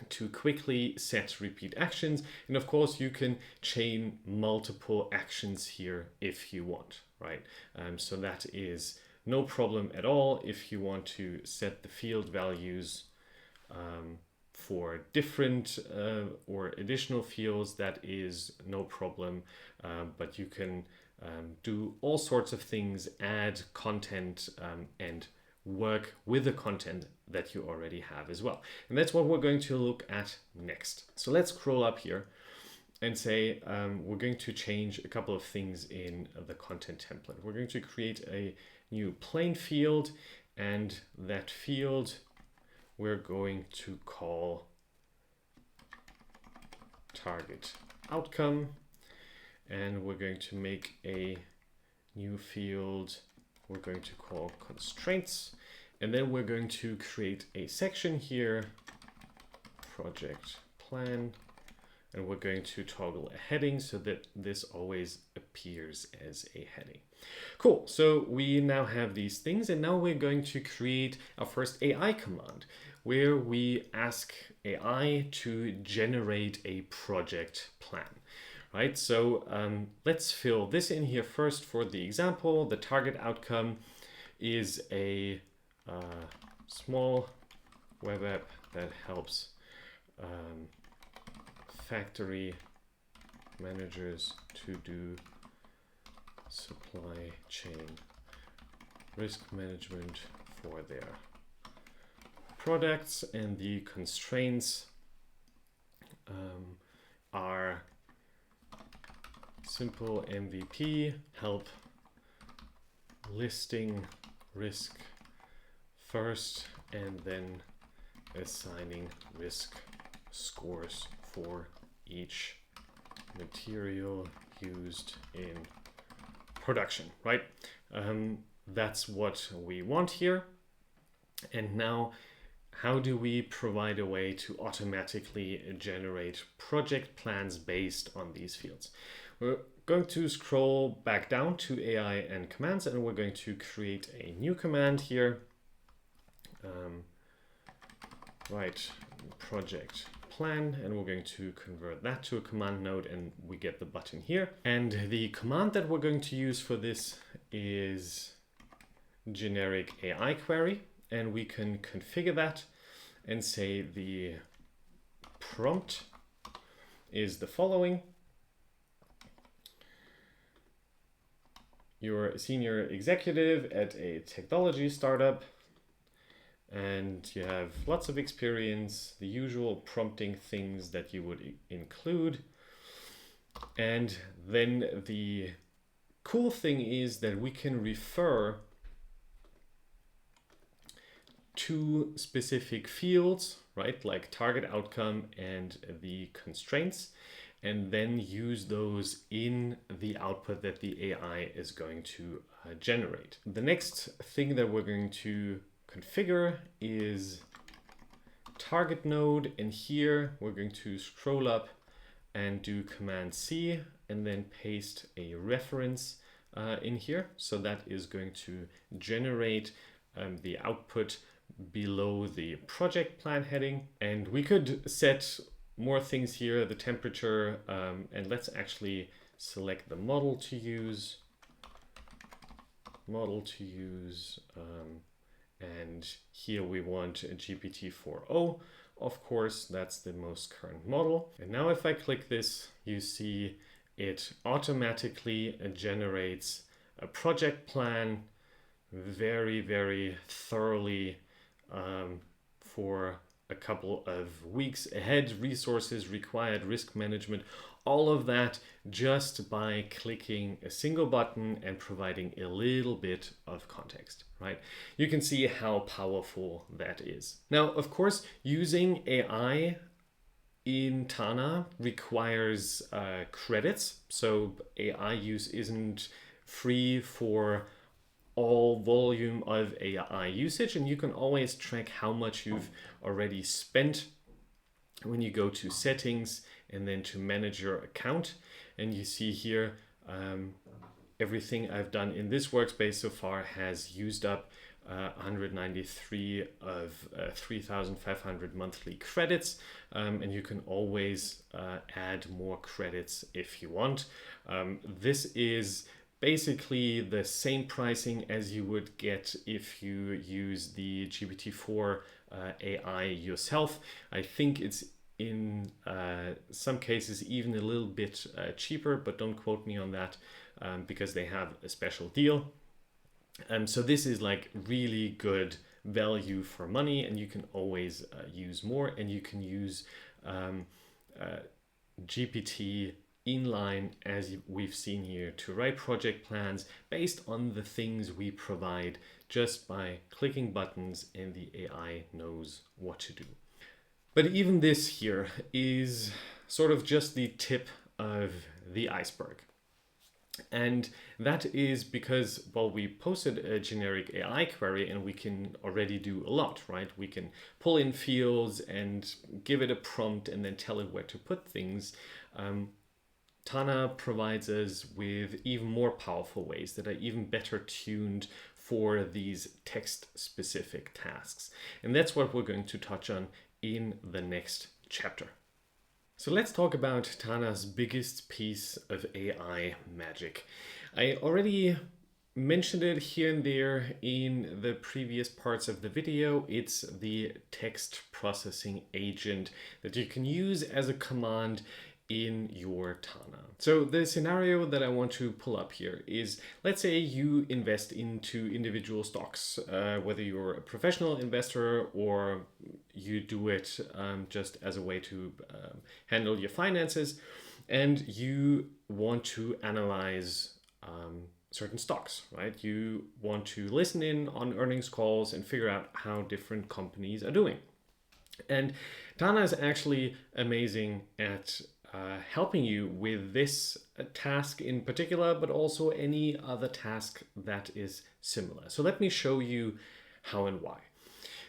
to quickly set repeat actions. And of course, you can chain multiple actions here if you want, right? So that is no problem at all. If you want to set the field values for different or additional fields, that is no problem. But you can do all sorts of things, add content, and work with the content that you already have as well. And that's what we're going to look at next. So let's scroll up here and say we're going to change a couple of things in the content template. We're going to create a new plain field, and that field we're going to call target outcome. And we're going to make a new field we're going to call constraints. And then we're going to create a section here, project plan, and we're going to toggle a heading so that this always appears as a heading. Cool, so we now have these things, and now we're going to create our first AI command where we ask AI to generate a project plan. Right, so let's fill this in here first for the example. The target outcome is a small web app that helps factory managers to do supply chain risk management for their products. And the constraints are simple MVP, help listing risk first, and then assigning risk scores for each material used in production, right? That's what we want here. And now, how do we provide a way to automatically generate project plans based on these fields? We're going to scroll back down to AI and commands, and we're going to create a new command here. Write project plan, and we're going to convert that to a command node, and we get the button here. And the command that we're going to use for this is generic AI query, and we can configure that and say the prompt is the following. You're a senior executive at a technology startup, and you have lots of experience, the usual prompting things that you would include. And then the cool thing is that we can refer to specific fields, right? Like target outcome and the constraints, and then use those in the output that the AI is going to generate. The next thing that we're going to configure is target node, and here we're going to scroll up and do Command C and then paste a reference in here. So that is going to generate the output below the project plan heading. And we could set more things here, the temperature, and let's actually select the model to use. And here we want a GPT-4o. Of course, that's the most current model. And now if I click this, you see it automatically generates a project plan very, very thoroughly for a couple of weeks ahead, resources required, risk management, all of that just by clicking a single button and providing a little bit of context, right? You can see how powerful that is. Now, of course, using AI in Tana requires credits. So AI use isn't free for all volume of AI usage, and you can always track how much you've already spent when you go to settings and then to manage your account. And you see here everything I've done in this workspace so far has used up 193 of 3,500 monthly credits, and you can always add more credits if you want. This is basically the same pricing as you would get if you use the GPT-4 AI yourself. I think it's in some cases even a little bit cheaper, but don't quote me on that because they have a special deal. So this is like really good value for money, and you can always use more, and you can use GPT inline, as we've seen here, to write project plans based on the things we provide just by clicking buttons, and the AI knows what to do. But even this here is sort of just the tip of the iceberg. And that is because, well, we posted a generic AI query and we can already do a lot, right? We can pull in fields and give it a prompt and then tell it where to put things. Tana provides us with even more powerful ways that are even better tuned for these text-specific tasks. And that's what we're going to touch on in the next chapter. So let's talk about Tana's biggest piece of AI magic. I already mentioned it here and there in the previous parts of the video. It's the text processing agent that you can use as a command in your Tana. So the scenario that I want to pull up here is, let's say you invest into individual stocks, whether you're a professional investor or you do it just as a way to handle your finances, and you want to analyze certain stocks, right? You want to listen in on earnings calls and figure out how different companies are doing. And Tana is actually amazing at helping you with this task in particular, but also any other task that is similar. So let me show you how and why.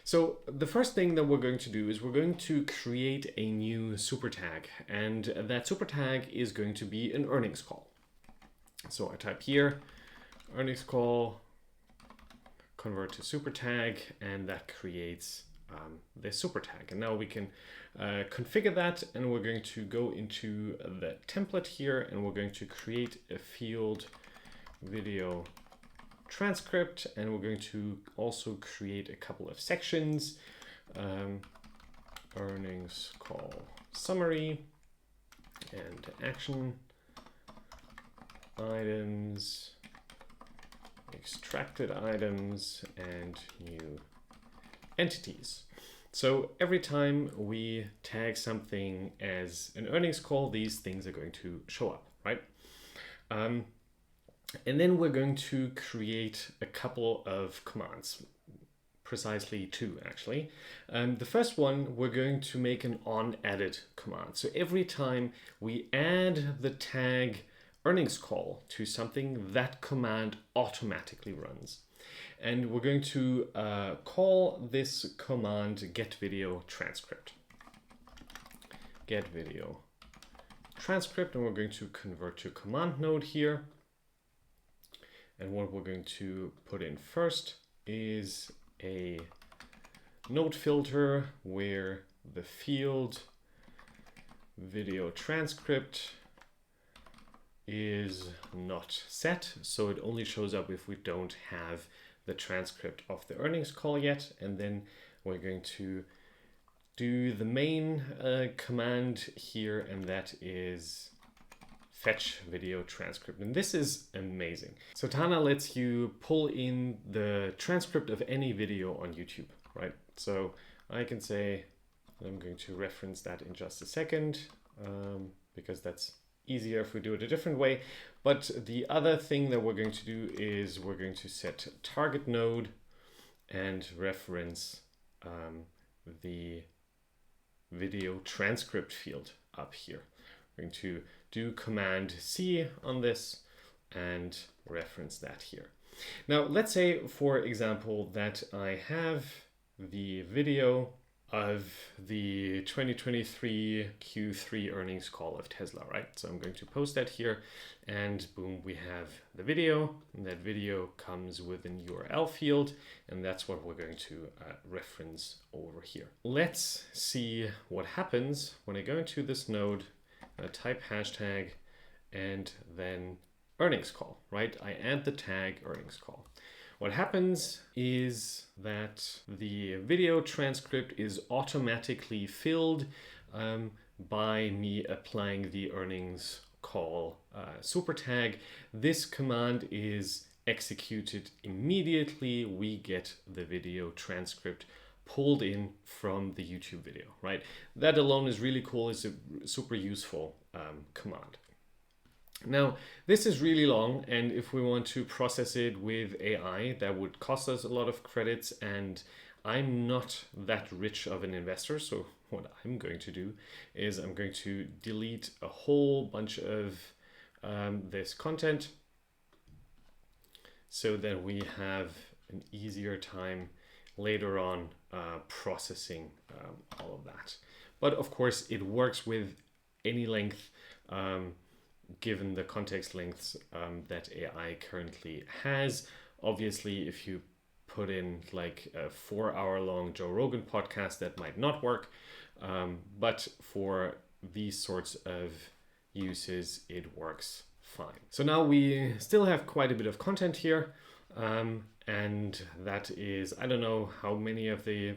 So the first thing that we're going to do is we're going to create a new super tag, and that super tag is going to be an earnings call. So I type here earnings call, convert to super tag, and that creates the super tag. And now we can configure that, and we're going to go into the template here, and we're going to create a field video transcript, and we're going to also create a couple of sections. Earnings call summary and action items, extracted items, and new entities. So every time we tag something as an earnings call, these things are going to show up, right? And then we're going to create a couple of commands, precisely two actually. The first one, we're going to make an onAdded command. So every time we add the tag earnings call to something, that command automatically runs. And we're going to call this command get video transcript. Get video transcript, and we're going to convert to command node here. And what we're going to put in first is a node filter where the field video transcript is not set. So it only shows up if we don't have the transcript of the earnings call yet. And then we're going to do the main command here, and that is fetch video transcript. And this is amazing. So Tana lets you pull in the transcript of any video on YouTube, right? So I can say, I'm going to reference that in just a second, because that's easier if we do it a different way. But the other thing that we're going to do is we're going to set target node and reference the video transcript field up here. We're going to do Command C on this and reference that here. Now, let's say, for example, that I have the video of the 2023 Q3 earnings call of Tesla, right? So I'm going to post that here, and boom, we have the video, and that video comes with an URL field, and that's what we're going to reference over here. Let's see what happens when I go into this node, type hashtag, and then earnings call, right? I add the tag earnings call. What happens is that the video transcript is automatically filled by me applying the earnings call super tag. This command is executed immediately. We get the video transcript pulled in from the YouTube video, right? That alone is really cool. It's a super useful command. Now, this is really long, and if we want to process it with AI, that would cost us a lot of credits, and I'm not that rich of an investor. So what I'm going to do is I'm going to delete a whole bunch of this content so that we have an easier time later on processing all of that. But of course, it works with any length, given the context lengths that AI currently has. Obviously, if you put in like a 4-hour-long Joe Rogan podcast, that might not work. But for these sorts of uses, it works fine. So now we still have quite a bit of content here. And that is, I don't know how many of the,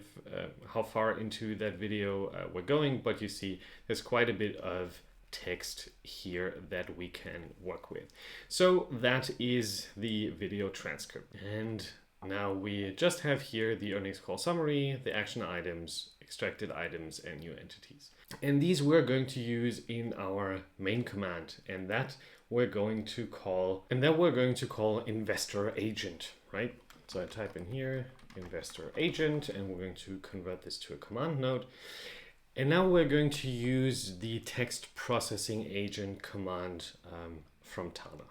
how far into that video we're going, but you see there's quite a bit of text here that we can work with. So that is the video transcript. And now we just have here the earnings call summary, the action items, extracted items, and new entities. And these we're going to use in our main command, and that we're going to call, investor agent, right? So I type in here investor agent, and we're going to convert this to a command node. And now we're going to use the text processing agent command from Tana.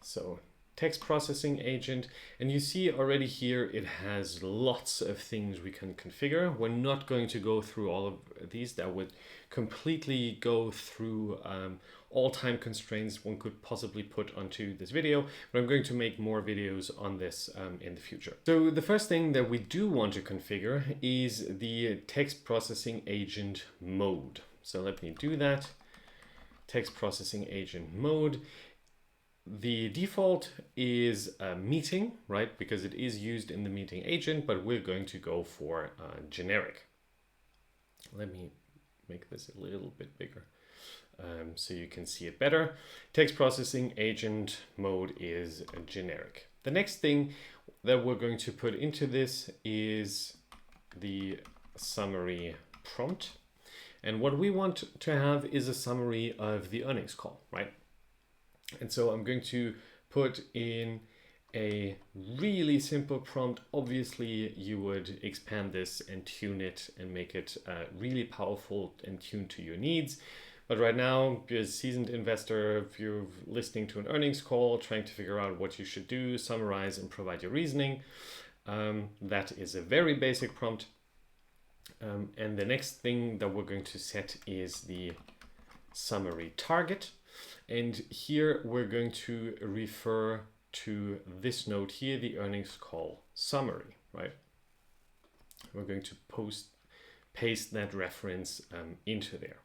So text processing agent, and you see already here it has lots of things we can configure. We're not going to go through all of these. That would completely go through all time constraints one could possibly put onto this video, but I'm going to make more videos on this in the future. So the first thing that we do want to configure is the text processing agent mode. So let me do that. Text processing agent mode. The default is a meeting, right? Because it is used in the meeting agent, but we're going to go for generic. Let me make this a little bit bigger so you can see it better. Text processing agent mode is generic. The next thing that we're going to put into this is the summary prompt. And what we want to have is a summary of the earnings call, right? And so I'm going to put in a really simple prompt. Obviously, you would expand this and tune it and make it really powerful and tuned to your needs. But right now, you're a seasoned investor, if you're listening to an earnings call, trying to figure out what you should do, summarize and provide your reasoning. That is a very basic prompt. And the next thing that we're going to set is the summary target. And here we're going to refer to this node here, the earnings call summary, right? We're going to paste that reference into there.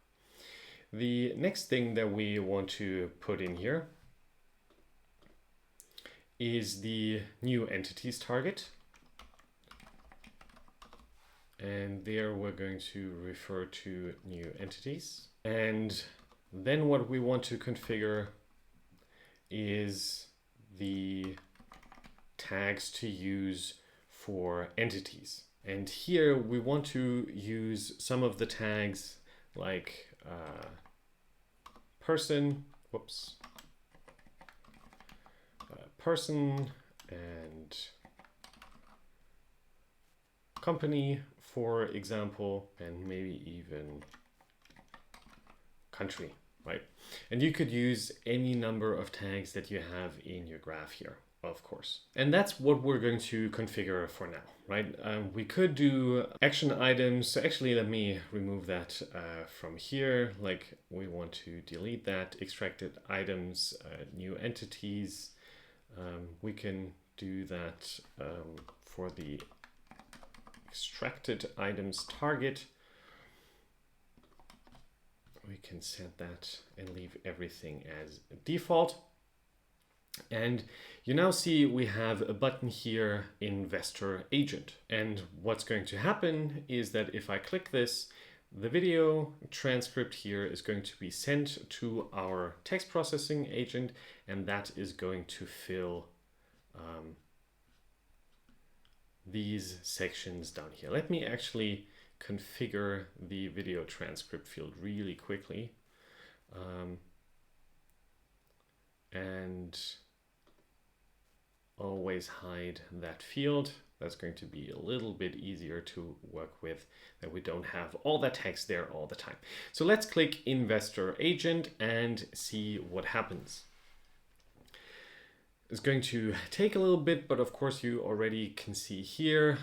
The next thing that we want to put in here is the new entities target. And there we're going to refer to new entities. And then what we want to configure is the tags to use for entities. And here we want to use some of the tags like person, person and company, for example, and maybe even country, right? And you could use any number of tags that you have in your graph here, of course. And that's what we're going to configure for now, right? We could do action items. So actually, let me remove that from here. Like we want to delete that, extracted items, new entities. We can do that for the extracted items target. We can set that and leave everything as default. And you now see we have a button here, Investor Agent. And what's going to happen is that if I click this, the video transcript here is going to be sent to our text processing agent, and that is going to fill these sections down here. Let me actually configure the video transcript field really quickly. And always hide that field. That's going to be a little bit easier to work with, that we don't have all that text there all the time. So let's click Investor Agent and see what happens. It's going to take a little bit, but of course you already can see here.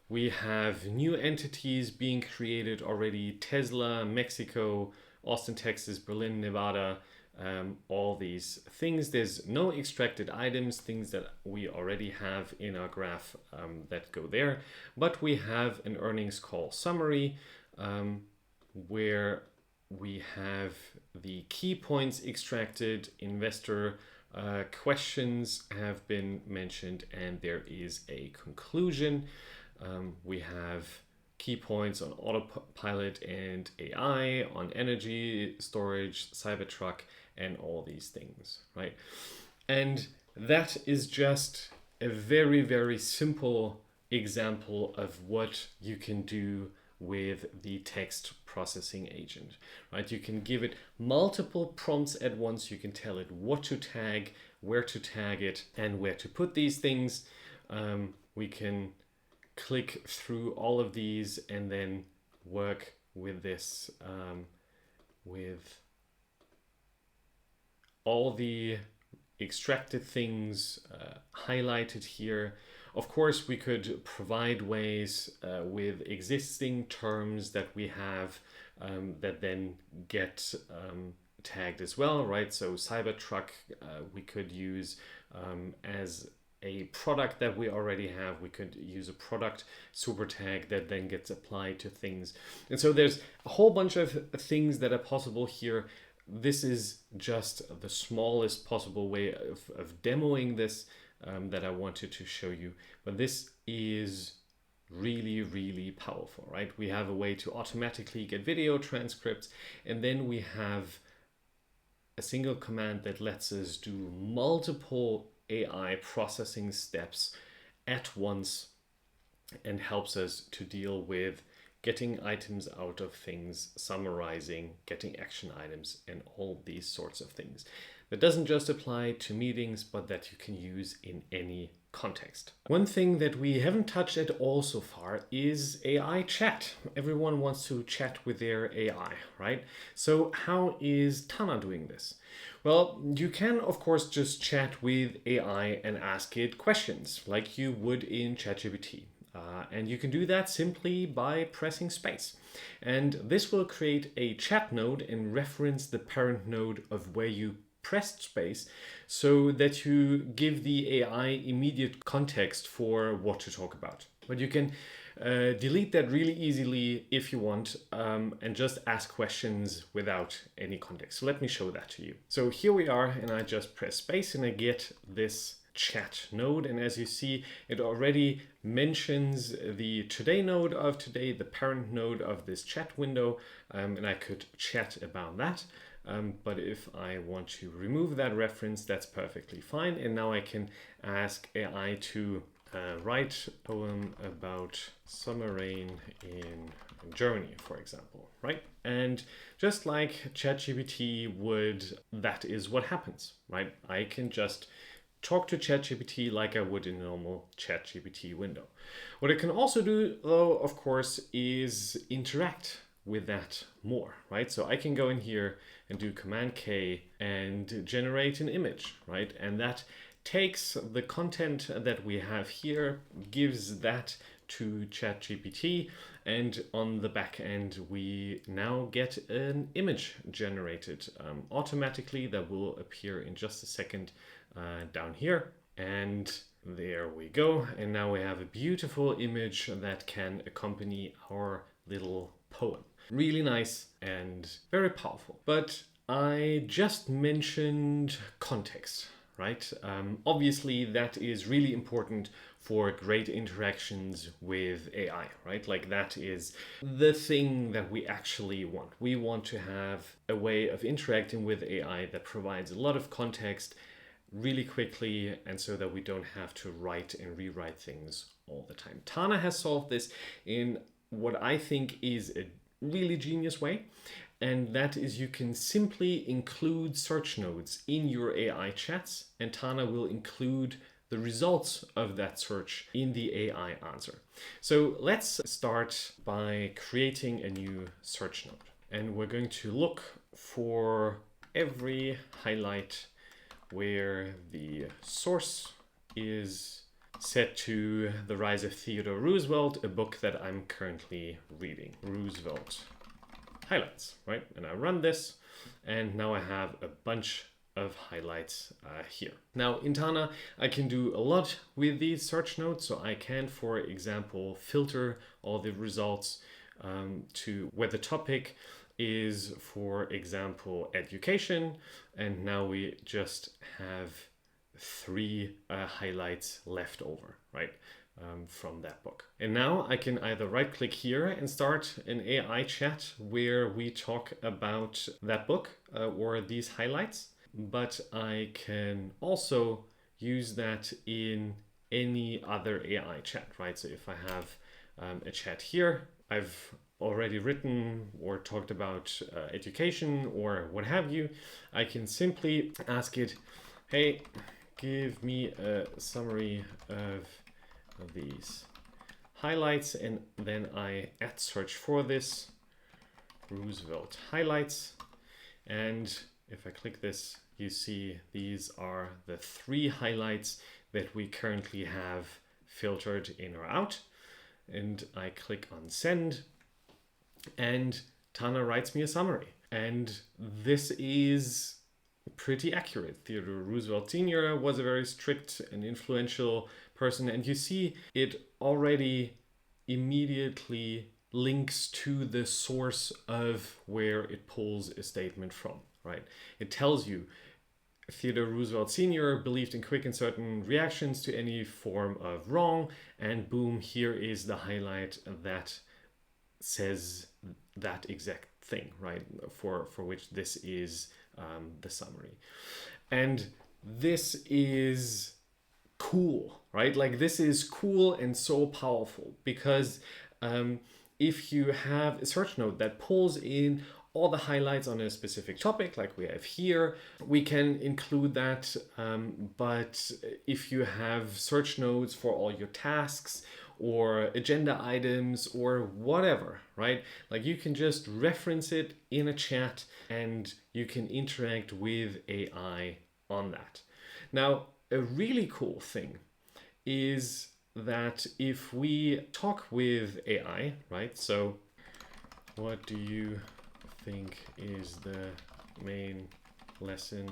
We have new entities being created already: Tesla, Mexico, Austin, Texas, Berlin, Nevada, all these things. There's no extracted items, things that we already have in our graph that go there. But we have an earnings call summary where we have the key points extracted, investor questions have been mentioned, and there is a conclusion. We have key points on autopilot and AI, on energy storage, Cybertruck, and all these things, right? And that is just a very, very simple example of what you can do with the text processing agent, right? You can give it multiple prompts at once. You can tell it what to tag, where to tag it, and where to put these things. We can click through all of these and then work with this, with all the extracted things highlighted here. Of course, we could provide ways with existing terms that we have that then get tagged as well, right? So Cybertruck we could use as a product that we already have. We could use a product super tag that then gets applied to things. And so there's a whole bunch of things that are possible here. This is just the smallest possible way of demoing this that I wanted to show you. But this is really, really powerful, right? We have a way to automatically get video transcripts, and then we have a single command that lets us do multiple AI processing steps at once and helps us to deal with getting items out of things, summarizing, getting action items, and all these sorts of things. That doesn't just apply to meetings, but that you can use in any context. One thing that we haven't touched at all so far is AI chat. Everyone wants to chat with their AI, right? So how is Tana doing this? Well, you can of course just chat with AI and ask it questions like you would in ChatGPT. And you can do that simply by pressing space. And this will create a chat node and reference the parent node of where you pressed space so that you give the AI immediate context for what to talk about. But you can delete that really easily if you want and just ask questions without any context. So let me show that to you. So here we are, and I just press space and I get this chat node, and as you see, it already mentions the today node of today, the parent node of this chat window, and I could chat about that. But if I want to remove that reference, that's perfectly fine. And now I can ask AI to write a poem about summer rain in Germany, for example, right? And just like ChatGPT would, that is what happens, right? I can just talk to ChatGPT like I would in a normal ChatGPT window. What I can also do, though, of course, is interact with that more, right? So I can go in here and do Command K and generate an image, right? And that takes the content that we have here, gives that to ChatGPT, and on the back end we now get an image generated automatically that will appear in just a second down here. And there we go. And now we have a beautiful image that can accompany our little poem. Really nice and very powerful. But I just mentioned context, right? Obviously that is really important for great interactions with AI, right? Like that is the thing that we actually want. We want to have a way of interacting with AI that provides a lot of context really quickly, and so that we don't have to write and rewrite things all the time. Tana has solved this in what I think is a really genius way, and that is you can simply include search nodes in your AI chats, and Tana will include the results of that search in the AI answer. So let's start by creating a new search node, and we're going to look for every highlight where the source is set to The Rise of Theodore Roosevelt, a book that I'm currently reading. Roosevelt highlights, right? And I run this, and now I have a bunch of highlights here. Now in Tana, I can do a lot with these search nodes. So I can, for example, filter all the results to where the topic is, for example, education, and now we just have 3 highlights left over, right, from that book. And now I can either right click here and start an AI chat where we talk about that book or these highlights, but I can also use that in any other AI chat, right? So if I have a chat here, I've already written or talked about education or what have you, I can simply ask it, hey, give me a summary of these highlights, and then I add search for this, Roosevelt highlights. And if I click this, you see these are the 3 highlights that we currently have filtered in or out. And I click on send, and Tana writes me a summary. And this is pretty accurate. Theodore Roosevelt Sr. was a very strict and influential person, and you see it already immediately links to the source of where it pulls a statement from, right? It tells you Theodore Roosevelt Sr. believed in quick and certain reactions to any form of wrong, and boom, here is the highlight that says that exact thing, right? For which this is the summary. And this is cool, right? Like, this is cool and so powerful because if you have a search node that pulls in all the highlights on a specific topic, like we have here, we can include that. But if you have search nodes for all your tasks or agenda items or whatever, right? Like, you can just reference it in a chat and you can interact with AI on that. Now, a really cool thing is that if we talk with AI, right? So what do you think is the main lesson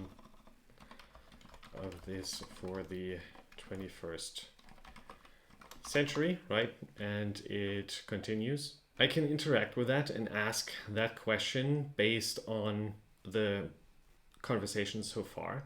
of this for the 21st century, right? And it continues. I can interact with that and ask that question based on the conversation so far.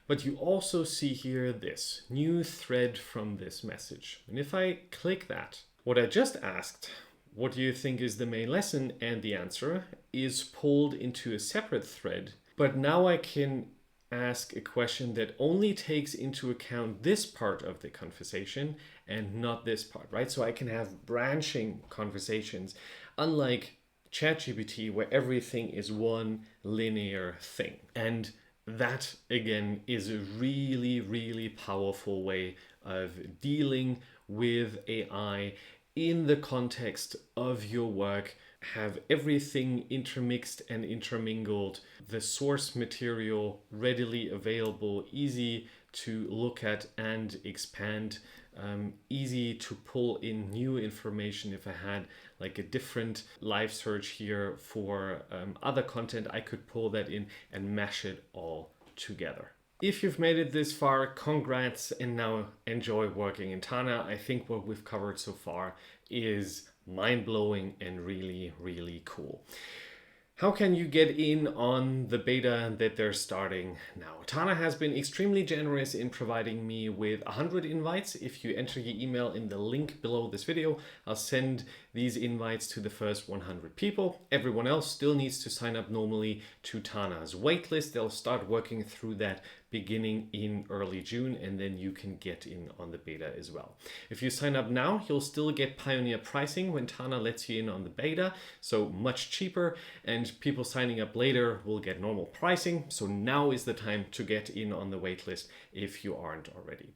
But you also see here this new thread from this message. And if I click that, what I just asked, what do you think is the main lesson? And the answer is pulled into a separate thread. But now I can ask a question that only takes into account this part of the conversation and not this part, right? So I can have branching conversations, unlike ChatGPT, where everything is one linear thing. And that, again, is a really, really powerful way of dealing with AI in the context of your work. Have everything intermixed and intermingled, the source material readily available, easy to look at and expand, easy to pull in new information. If I had like a different live search here for other content, I could pull that in and mash it all together. If you've made it this far, congrats, and now enjoy working in Tana. I think what we've covered so far is mind-blowing and really, really cool. How can you get in on the beta that they're starting now? Tana has been extremely generous in providing me with 100 invites. If you enter your email in the link below this video, I'll send these invites to the first 100 people. Everyone else still needs to sign up normally to Tana's waitlist. They'll start working through that beginning in early June, and then you can get in on the beta as well. If you sign up now, you'll still get pioneer pricing when Tana lets you in on the beta, so much cheaper, and people signing up later will get normal pricing. So now is the time to get in on the waitlist if you aren't already.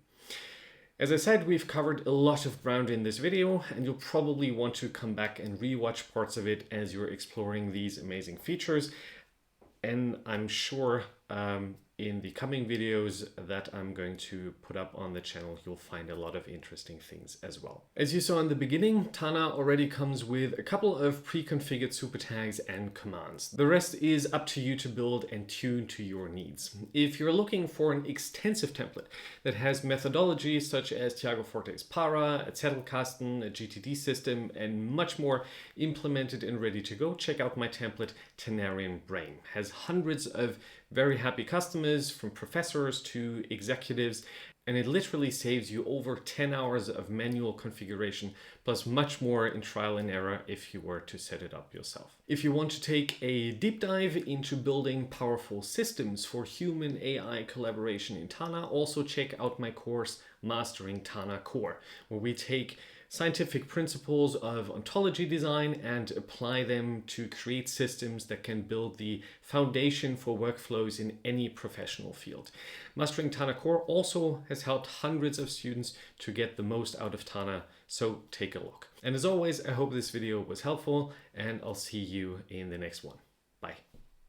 As I said, we've covered a lot of ground in this video, and you'll probably want to come back and rewatch parts of it as you're exploring these amazing features. And I'm sure in the coming videos that I'm going to put up on the channel, you'll find a lot of interesting things as well. As you saw in the beginning, Tana already comes with a couple of pre-configured super tags and commands. The rest is up to you to build and tune to your needs. If you're looking for an extensive template that has methodologies such as Thiago Forte's Para, a Zettelkasten, a GTD system, and much more implemented and ready to go, check out my template, TANARIAN Brain. It has hundreds of very happy customers, from professors to executives, and it literally saves you over 10 hours of manual configuration, plus much more in trial and error if you were to set it up yourself. If you want to take a deep dive into building powerful systems for human AI collaboration in Tana, also check out my course, Mastering Tana Core, where we take scientific principles of ontology design and apply them to create systems that can build the foundation for workflows in any professional field. Mastering Tana Core also has helped hundreds of students to get the most out of Tana, so take a look. And as always, I hope this video was helpful, and I'll see you in the next one.